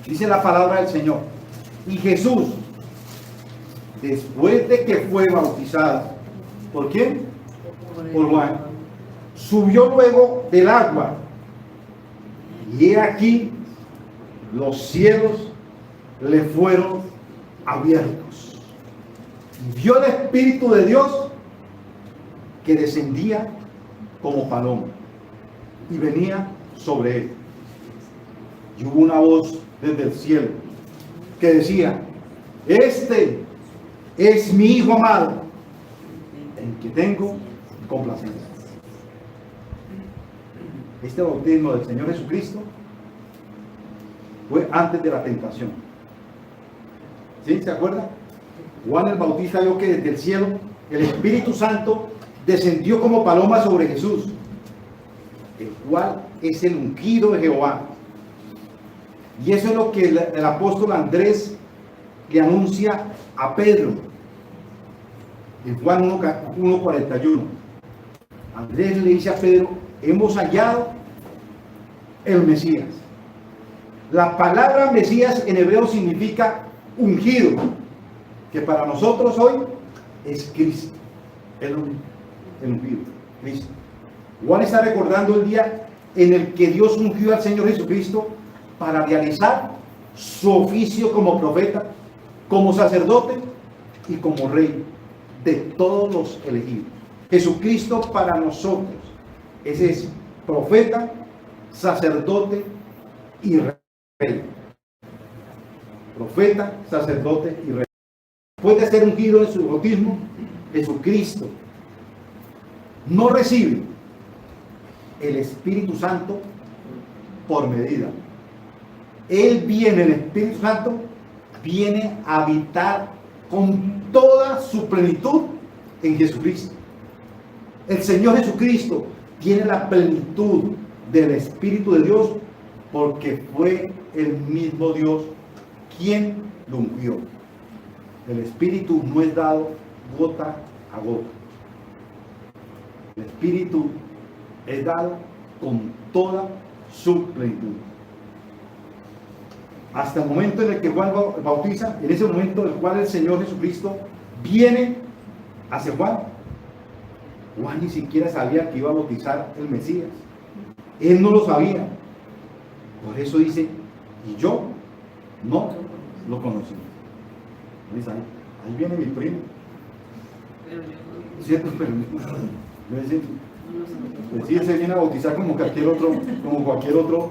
Dice la palabra del Señor: y Jesús, después de que fue bautizado, ¿por quién? Por Juan, subió luego del agua, y he aquí los cielos le fueron abiertos, y vio el Espíritu de Dios que descendía como paloma y venía sobre él. Y hubo una voz desde el cielo que decía: este es mi Hijo amado, en que tengo complacencia. Este bautismo del Señor Jesucristo fue antes de la tentación. ¿Sí? ¿Se acuerdan? Juan el Bautista vio que desde el cielo el Espíritu Santo descendió como paloma sobre Jesús, el cual es el ungido de Jehová. Y eso es lo que el apóstol Andrés le anuncia a Pedro en Juan 1:41. Andrés le dice a Pedro: hemos hallado el Mesías. La palabra Mesías en hebreo significa ungido, que para nosotros hoy es Cristo, el ungido, Cristo. Juan está recordando el día en el que Dios ungió al Señor Jesucristo para realizar su oficio como profeta, como sacerdote y como rey de todos los elegidos. Jesucristo para nosotros es profeta, sacerdote y rey. Profeta, sacerdote y rey. Después de ser ungido en su bautismo, Jesucristo no recibe el Espíritu Santo por medida. Él viene, el Espíritu Santo viene a habitar con toda su plenitud en Jesucristo. El Señor Jesucristo tiene la plenitud del Espíritu de Dios porque fue el mismo Dios quien lo ungió. El Espíritu no es dado gota a gota. El Espíritu es dado con toda su plenitud. Hasta el momento en el que Juan bautiza, en ese momento en el cual el Señor Jesucristo viene hacia Juan, Juan ni siquiera sabía que iba a bautizar el Mesías. Él no lo sabía. Por eso dice: y yo no lo conocí. Dice, ahí viene mi primo. ¿Cierto? Pero pues sí, él se viene a bautizar como cualquier otro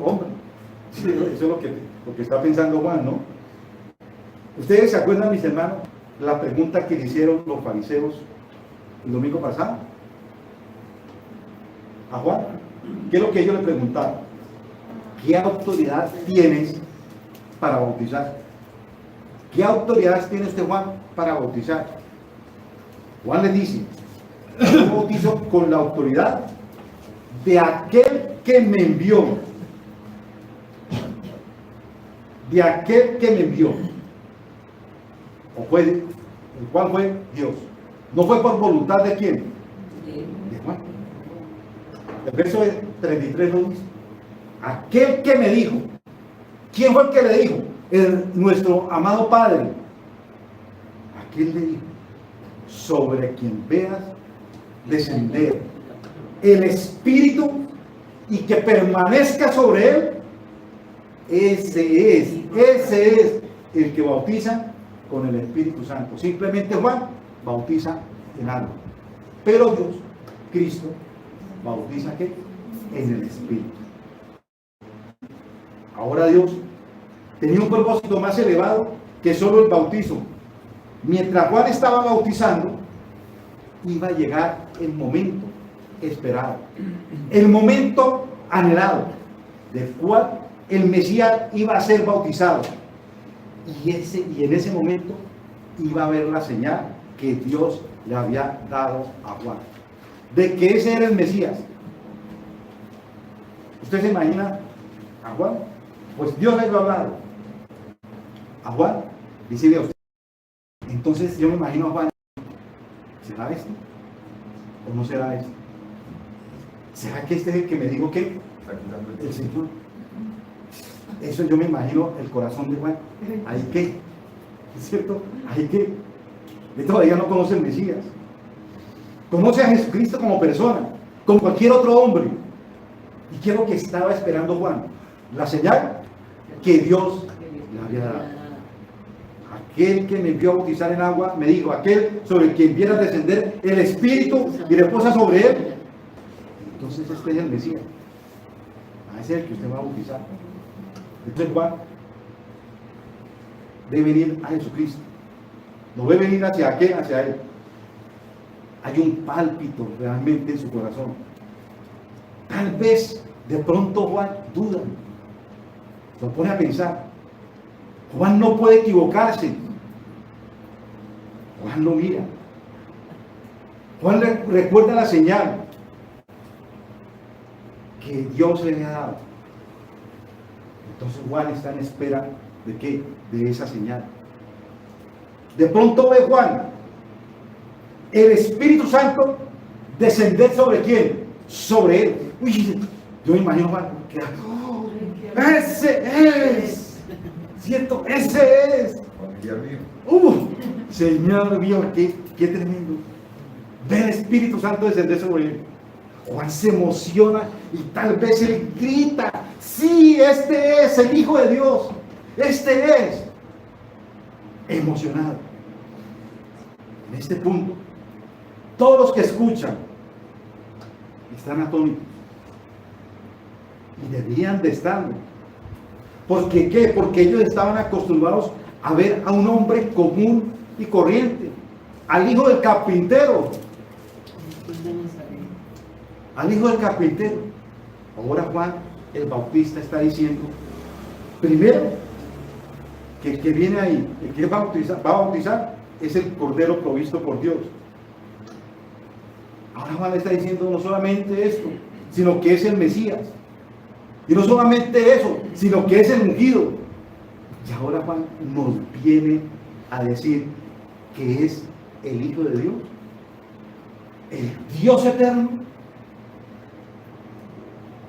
hombre. Sí, eso es lo que está pensando Juan, ¿no? ¿Ustedes se acuerdan, mis hermanos, la pregunta que le hicieron los fariseos el domingo pasado a Juan? ¿Qué es lo que ellos le preguntaron? ¿Qué autoridad tienes para bautizar? ¿Qué autoridad tiene usted, Juan, para bautizar? Juan les dice: yo bautizo con la autoridad de aquel que me envió. De aquel que me envió. ¿El cual fue? Dios. ¿No fue por voluntad de quién? De Juan. El verso 33 lo dice: aquel que me dijo. ¿Quién fue el que le dijo? Nuestro amado Padre. Aquel le dijo: sobre quien veas descender el Espíritu y que permanezca sobre él, ese es el que bautiza con el Espíritu Santo. Simplemente Juan bautiza en agua. Pero Dios, Cristo, bautiza ¿qué? En el Espíritu. Ahora Dios tenía un propósito más elevado que solo el bautizo. Mientras Juan estaba bautizando, iba a llegar el momento esperado, el momento anhelado, del cual el Mesías iba a ser bautizado. Y en ese momento iba a haber la señal que Dios le había dado a Juan, de que ese era el Mesías. ¿Usted se imagina a Juan? Pues Dios le iba a hablar a Juan, dice a usted. Entonces yo me imagino a Juan, ¿será esto? ¿O no será esto? ¿Será que este es el que me dijo que? El Señor. Eso yo me imagino el corazón de Juan. ¿Ahí qué? ¿Es cierto? ¿Ahí qué? Él todavía no conoce el Mesías. Conoce a Jesucristo como persona, como cualquier otro hombre. ¿Y qué es lo que estaba esperando Juan? La señal que Dios le había dado. Aquel que me envió a bautizar en agua, me dijo, aquel sobre quien viera descender el Espíritu y reposa sobre él. Entonces este es el Mesías. A ese es el que usted va a bautizar. Entonces Juan ve venir a Jesucristo. No ve venir hacia qué, hacia él. Hay un pálpito realmente en su corazón. Tal vez de pronto Juan duda. Se pone a pensar. Juan no puede equivocarse. Juan lo mira. Juan recuerda la señal que Dios le había dado. Entonces Juan está en espera de qué? De esa señal. De pronto ve Juan el Espíritu Santo descender sobre quién? Sobre él. Uy, yo me imagino Juan que ese es, ¿cierto? Ese es. Señor mío, qué tremendo. Ve el Espíritu Santo descender sobre él. Juan se emociona y tal vez él grita, sí, este es el Hijo de Dios, este es. Emocionado. En este punto, todos los que escuchan están atónitos. Y debían de estarlo. ¿Por qué qué? Porque ellos estaban acostumbrados a ver a un hombre común y corriente, al hijo del carpintero. Al hijo del carpintero. Ahora Juan el Bautista está diciendo, primero, que el que viene ahí, el que va a bautizar, es el Cordero provisto por Dios. Ahora Juan está diciendo no solamente esto, sino que es el Mesías. Y no solamente eso, sino que es el ungido. Y ahora Juan nos viene a decir que es el Hijo de Dios, el Dios eterno.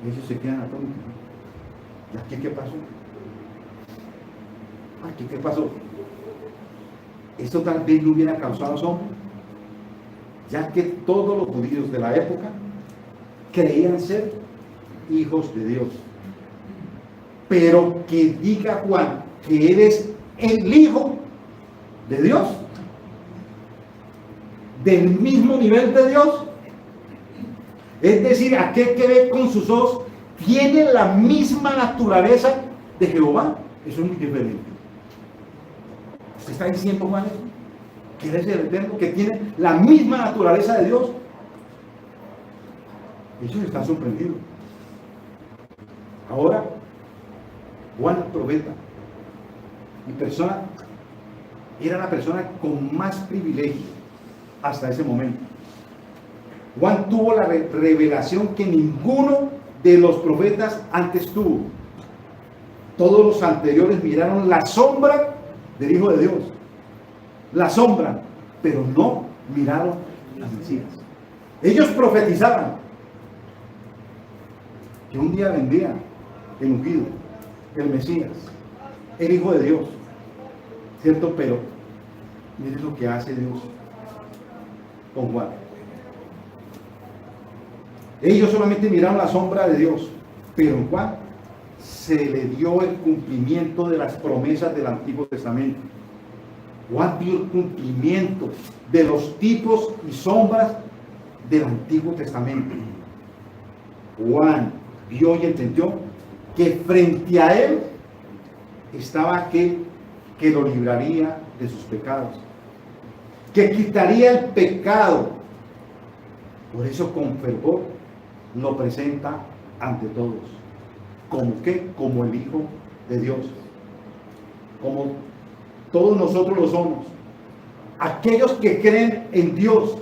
Ellos se quedan atónitos. ¿Y aquí qué pasó? ¿Aquí qué pasó? Esto tal vez no hubiera causado asombro, ya que todos los judíos de la época creían ser hijos de Dios. Pero que diga Juan que él es el Hijo de Dios, del mismo nivel de Dios, es decir, aquel que ve con sus ojos tiene la misma naturaleza de Jehová. Eso es muy diferente. ¿Usted está diciendo, Juan, eso? Que él es el Eterno, que tiene la misma naturaleza de Dios. Ellos están sorprendidos. Ahora, Juan el profeta, era la persona con más privilegio hasta ese momento. Juan tuvo la revelación que ninguno de los profetas antes tuvo. Todos los anteriores miraron la sombra del Hijo de Dios. La sombra, pero no miraron al Mesías. Ellos profetizaban que un día vendría el ungido, el Mesías, el Hijo de Dios. ¿Cierto? Pero miren lo que hace Dios con Juan. Ellos solamente miraron la sombra de Dios, pero en Juan se le dio el cumplimiento de las promesas del Antiguo Testamento. Juan vio el cumplimiento de los tipos y sombras del Antiguo Testamento. Juan vio y entendió que frente a él estaba aquel que lo libraría de sus pecados, que quitaría el pecado. Por eso con fervor lo presenta ante todos. ¿Como qué? Como el Hijo de Dios. Como todos nosotros lo somos. Aquellos que creen en Dios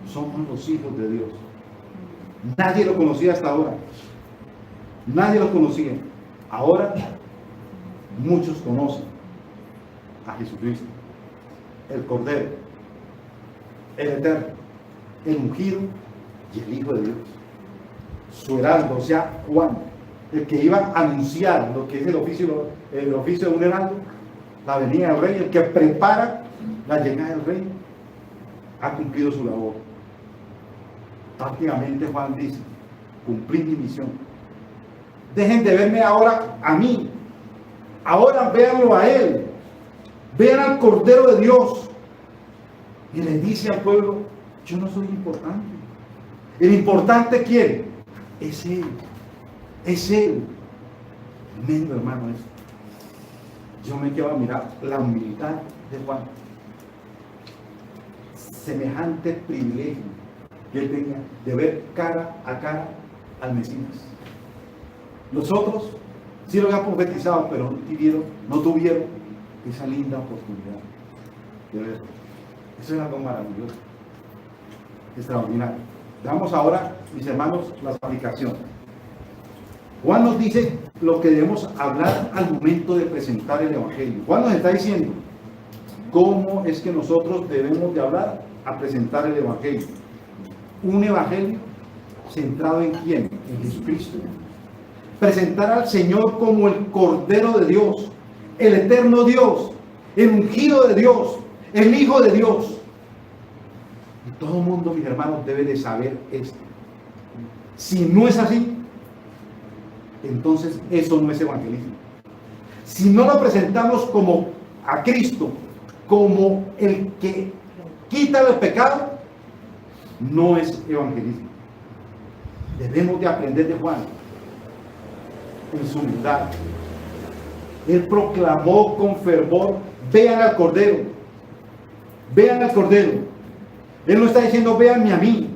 somos los hijos de Dios. Nadie lo conocía hasta ahora. Nadie lo conocía. Ahora muchos conocen a Jesucristo, el Cordero, el Eterno, el Ungido y el Hijo de Dios. Su heraldo, o sea, Juan, el que iba a anunciar lo que es el oficio de un heraldo, la venida del Rey, el que prepara la llegada del Rey, ha cumplido su labor. Prácticamente Juan dice: cumplí mi misión. Dejen de verme ahora a mí, ahora véanlo a Él, vean al Cordero de Dios. Y le dice al pueblo: yo no soy importante. El importante, ¿quién? Es Él. Es Él. Tremendo, hermano, esto. Yo me quedo a mirar la humildad de Juan. Semejante privilegio que él tenía de ver cara a cara al Mesías. Los otros sí lo habían profetizado, pero no tuvieron esa linda oportunidad de verlo. Eso es algo maravilloso, extraordinario. Veamos ahora, mis hermanos, las aplicaciones. Juan nos dice lo que debemos hablar al momento de presentar el Evangelio. Juan nos está diciendo cómo es que nosotros debemos de hablar a presentar el Evangelio. Un Evangelio centrado en ¿quién? En Jesucristo. Presentar al Señor como el Cordero de Dios, el eterno Dios, el ungido de Dios, el Hijo de Dios. Y todo el mundo, mis hermanos, debe de saber esto. Si no es así, entonces eso no es evangelismo. Si no lo presentamos como a Cristo, como el que quita el pecado, no es evangelismo. Debemos de aprender de Juan en su humildad. Él proclamó con fervor: vean al Cordero, vean al Cordero. Él no está diciendo: véanme a mí,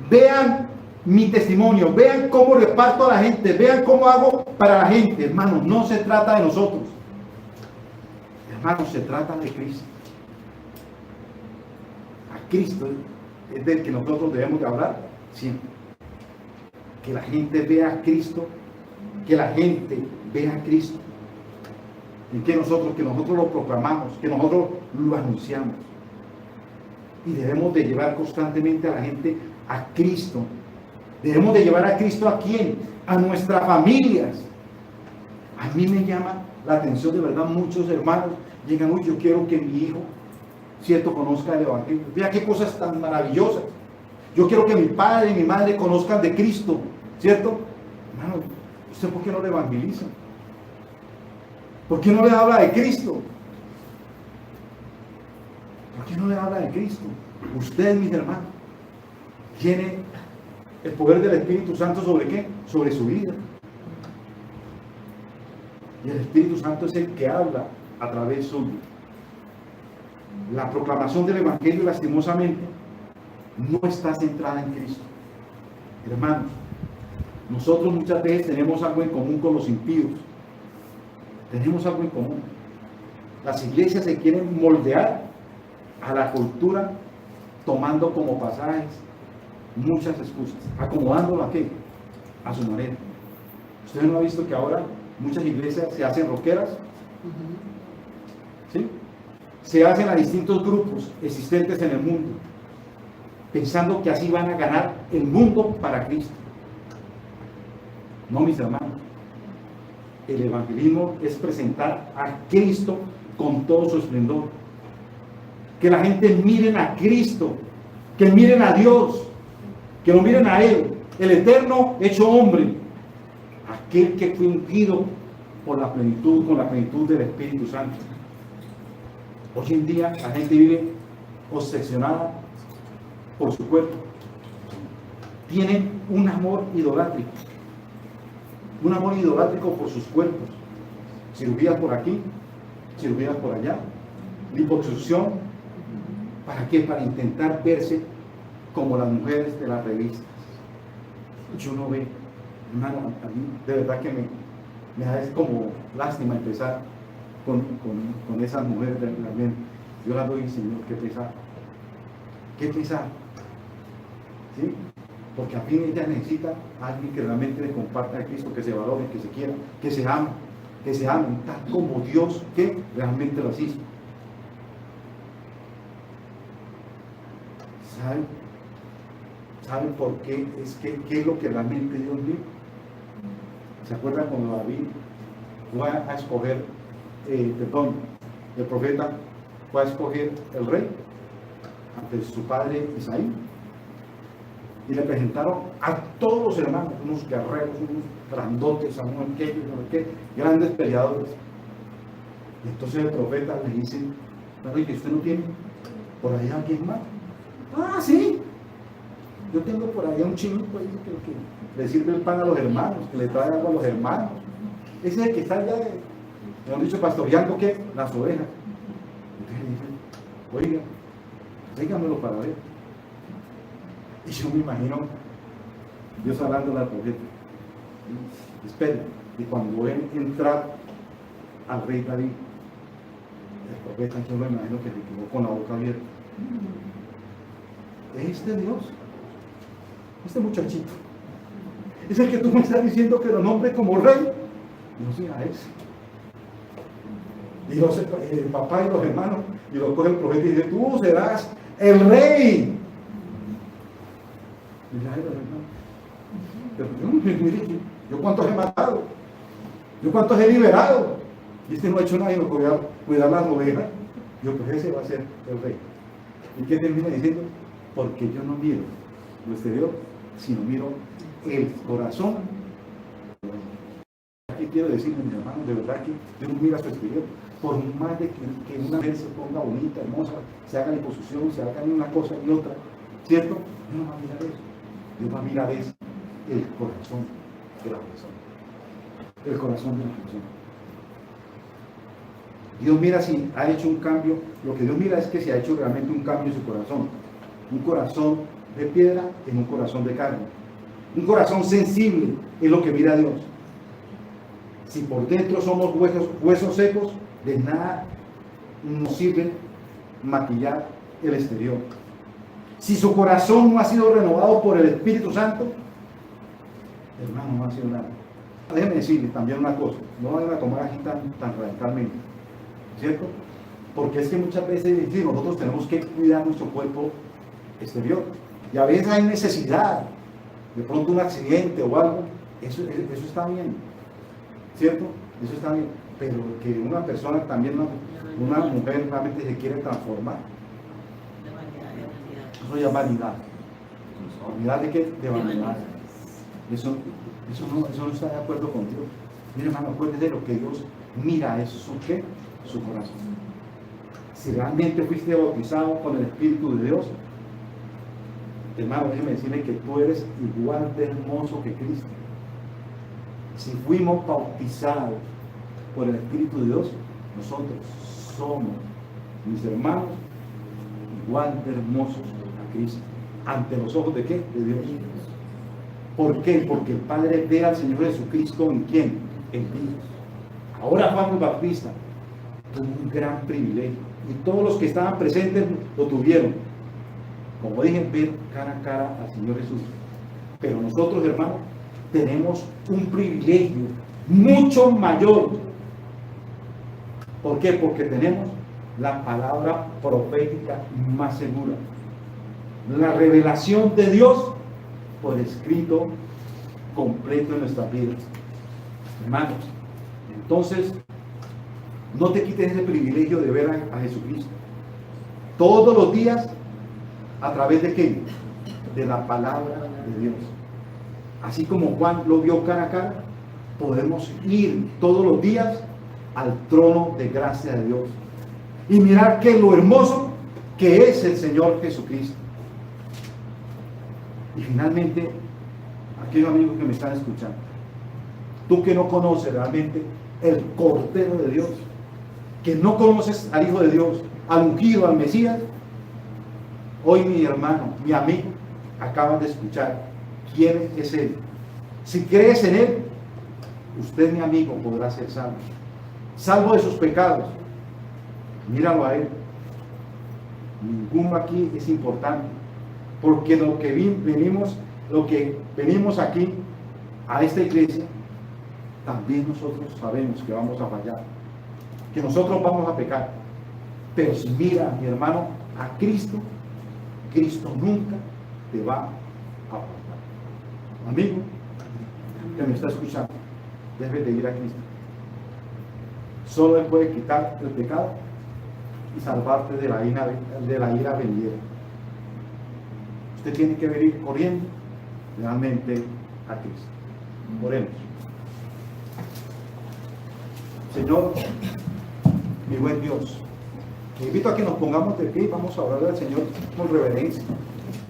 vean mi testimonio, vean cómo reparto a la gente, vean cómo hago para la gente. Hermanos, no se trata de nosotros, hermanos, se trata de Cristo. A Cristo es del que nosotros debemos de hablar siempre. Que la gente vea a Cristo, que la gente vea a Cristo, y que nosotros lo proclamamos, que nosotros lo anunciamos. Y debemos de llevar constantemente a la gente a Cristo. Debemos de llevar a Cristo ¿a quién? A nuestras familias. A mí me llama la atención de verdad, muchos hermanos llegan: uy, yo quiero que mi hijo, cierto, conozca el Evangelio. Vea qué cosas tan maravillosas. Yo quiero que mi padre y mi madre conozcan de Cristo, ¿cierto? Hermano, ¿usted por qué no le evangeliza? ¿Por qué no le habla de Cristo? ¿Por qué no le habla de Cristo? Usted, mis hermanos, tiene el poder del Espíritu Santo ¿sobre qué? Sobre su vida. Y el Espíritu Santo es el que habla a través suyo. La proclamación del Evangelio, lastimosamente, no está centrada en Cristo. Hermanos, nosotros muchas veces tenemos algo en común con los impíos. Tenemos algo en común. Las iglesias se quieren moldear a la cultura, tomando como pasajes muchas excusas, acomodándolo a qué? A su manera. ¿Ustedes no han visto que ahora muchas iglesias se hacen rockeras? ¿Sí? Se hacen a distintos grupos existentes en el mundo, pensando que así van a ganar el mundo para Cristo. No, mis hermanos. El evangelismo es presentar a Cristo con todo su esplendor. Que la gente miren a Cristo, que miren a Dios, que lo miren a Él, el eterno hecho hombre, aquel que fue ungido con la plenitud del Espíritu Santo. Hoy en día la gente vive obsesionada por su cuerpo. Tienen un amor idolátrico por sus cuerpos. Cirugías por aquí, cirugías por allá, liposucción. ¿Para qué? Para intentar verse como las mujeres de las revistas. Yo no veo, hermano, a mí de verdad que me da como lástima empezar con esas mujeres realmente. Yo las doy, Señor, qué pesar. Qué pesar. ¿Sí? Porque a fin ella necesita a alguien que realmente le comparta a Cristo, que se valore, que se quiera, que se amen, tal como Dios que realmente las hizo. ¿Saben por qué? ¿Qué es lo que realmente Dios vio? ¿Se acuerdan cuando David fue a escoger, el profeta fue a escoger el rey ante su padre Isaí? Y le presentaron a todos los hermanos, unos guerreros, unos grandotes, a unos grandes peleadores. Y entonces el profeta le dice, pero ¿y que usted no tiene por ahí alguien más? Ah, sí, yo tengo por ahí un chinito ahí que le sirve el pan a los hermanos, que le trae agua a los hermanos. Ese es el que está allá, me han dicho, pastoreando, ¿qué? Las ovejas. Entonces le dicen, oiga, tráigamelo para ver. Y yo me imagino Dios hablando al profeta. Espera, y cuando ven entrar al rey David, el profeta, yo me imagino que se quedó con la boca abierta. Este Dios, este muchachito, es el que tú me estás diciendo que lo nombre como rey. No sea ese. Y el papá y los hermanos, y lo coge el profeta y dice, tú serás el rey. Pero mire, yo cuántos he matado, yo cuántos he liberado, y este no ha hecho nada y no cuidar las ovejas. Yo, pues ese va a ser el rey. ¿Y qué termina diciendo? Porque yo no miro lo exterior, sino miro el corazón. Aquí quiero decirle, mis hermanos, de verdad que Dios mira su exterior. Por más de que una mujer se ponga bonita, hermosa, se haga liposucción, se haga una cosa y otra, ¿cierto? Dios no va a mirar eso. Dios va a mirar es el corazón de la persona. El corazón de la persona. Dios mira si ha hecho un cambio. Lo que Dios mira es que si ha hecho realmente un cambio en su corazón. Un corazón de piedra en un corazón de carne. Un corazón sensible es lo que mira Dios. Si por dentro somos huesos secos, de nada nos sirve maquillar el exterior. Si su corazón no ha sido renovado por el Espíritu Santo, hermano, no ha sido nada. Déjenme decirle también una cosa, no vayan a tomar así tan radicalmente, ¿cierto? Porque es que muchas veces sí, nosotros tenemos que cuidar nuestro cuerpo exterior, y a veces hay necesidad, de pronto un accidente o algo, eso está bien, ¿cierto? Eso está bien, pero que una persona también, una mujer realmente se quiere transformar, eso ya es vanidad. ¿Vanidad de qué? De vanidad. Eso no está de acuerdo con Dios. Mire, hermano, acuérdese de lo que Dios mira, es su qué, su corazón. Si realmente fuiste bautizado con el Espíritu de Dios, hermano, déjeme decirle que tú eres igual de hermoso que Cristo. Si fuimos bautizados por el Espíritu de Dios, nosotros somos, mis hermanos, igual de hermosos a Cristo. ¿Ante los ojos de qué? De Dios. ¿Por qué? Porque el Padre ve al Señor Jesucristo en quién? En Dios. Ahora Juan el Bautista tuvo un gran privilegio y todos los que estaban presentes lo tuvieron. Como dije, ver cara a cara al Señor Jesús. Pero nosotros, hermanos, tenemos un privilegio mucho mayor. ¿Por qué? Porque tenemos la palabra profética más segura. La revelación de Dios por escrito completo en nuestras vidas. Hermanos, entonces, no te quites ese privilegio de ver a Jesucristo. Todos los días, ¿a través de qué? De la palabra de Dios. Así como Juan lo vio cara a cara, podemos ir todos los días al trono de gracia de Dios y mirar que lo hermoso que es el Señor Jesucristo. Y finalmente, aquellos amigos que me están escuchando, tú que no conoces realmente el Cordero de Dios, que no conoces al Hijo de Dios, al ungido, al Mesías, hoy mi hermano, mi amigo, acabas de escuchar quién es Él. Si crees en Él, usted, mi amigo, podrá ser salvo. Salvo de sus pecados. Míralo a Él. Ninguno aquí es importante, porque lo que venimos aquí a esta iglesia, también nosotros sabemos que vamos a fallar, que nosotros vamos a pecar. Pero si mira, mi hermano, a Cristo, Cristo nunca te va a faltar. Amigo que me está escuchando, debes de ir a Cristo. Solo Él puede quitar el pecado y salvarte de la ira venidera. Usted tiene que venir corriendo realmente a Cristo. Oremos. Señor, mi buen Dios, te invito a que nos pongamos de pie y vamos a orar al Señor con reverencia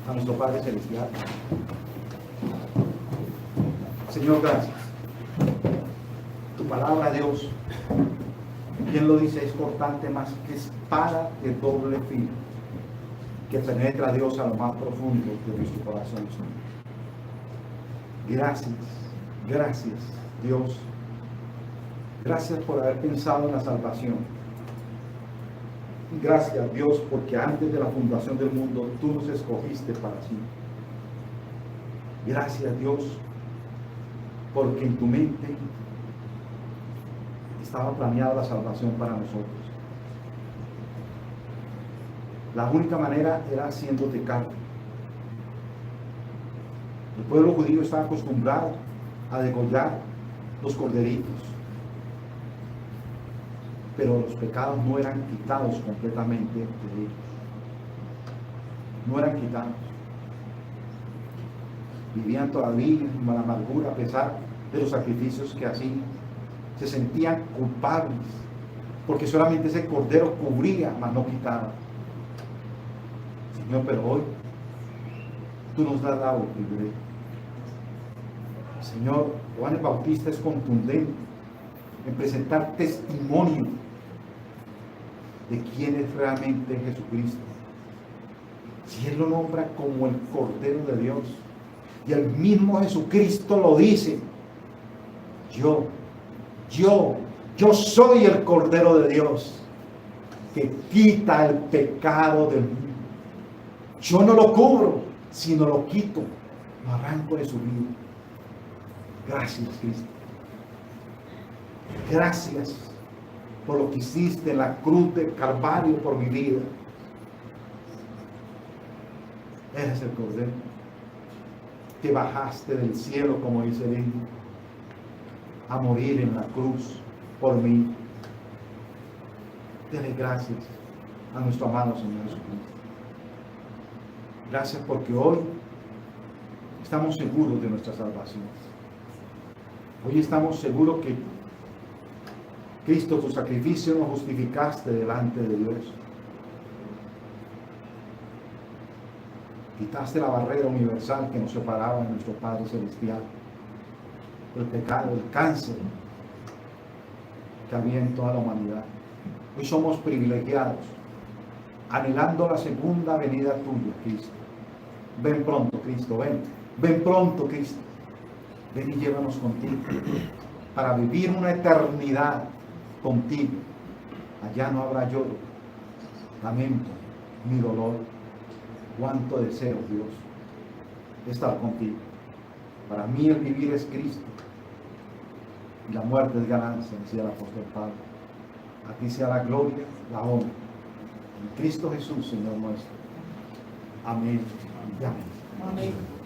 a nuestro Padre Celestial. Señor, gracias. Tu palabra, Dios, quien lo dice, es cortante más que espada de doble filo, que penetra a Dios a lo más profundo de nuestro corazón. Gracias, gracias, Dios. Gracias por haber pensado en la salvación. Gracias, Dios, porque antes de la fundación del mundo tú nos escogiste para sí. Gracias, Dios, porque en tu mente estaba planeada la salvación para nosotros. La única manera era haciéndote carne. El pueblo judío estaba acostumbrado a degollar los corderitos, pero los pecados no eran quitados completamente de ellos. No eran quitados. Vivían todavía en la amargura a pesar de los sacrificios que hacían. Se sentían culpables porque solamente ese cordero cubría, mas no quitaba. Señor, pero hoy tú nos has dado el privilegio. Señor, Juan el Bautista es contundente en presentar testimonio de quién es realmente Jesucristo. Si Él lo nombra como el Cordero de Dios, y el mismo Jesucristo lo dice: yo soy el Cordero de Dios que quita el pecado del mundo. Yo no lo cubro, sino lo quito, lo arranco de su vida. Gracias, Cristo. Gracias por lo que hiciste en la cruz del Calvario por mi vida. Eres el Cordero que bajaste del cielo, como dice el himno, a morir en la cruz por mí. Dele gracias a nuestro amado Señor Jesucristo. Gracias porque hoy estamos seguros de nuestra salvación. Hoy estamos seguros que Cristo, tu sacrificio, nos justificaste delante de Dios. Quitaste la barrera universal que nos separaba de nuestro Padre Celestial, el pecado, el cáncer que había en toda la humanidad. Hoy somos privilegiados, anhelando la segunda venida tuya, Cristo. Ven pronto, Cristo, ven. Ven pronto, Cristo. Ven y llévanos contigo para vivir una eternidad contigo. Allá no habrá lloro, lamento, ni dolor. Cuánto deseo, Dios, estar contigo. Para mí el vivir es Cristo y la muerte es ganancia, decía el apóstol Pablo. A ti sea la gloria, la honra. En Cristo Jesús, Señor nuestro. Amén y amén. Amén.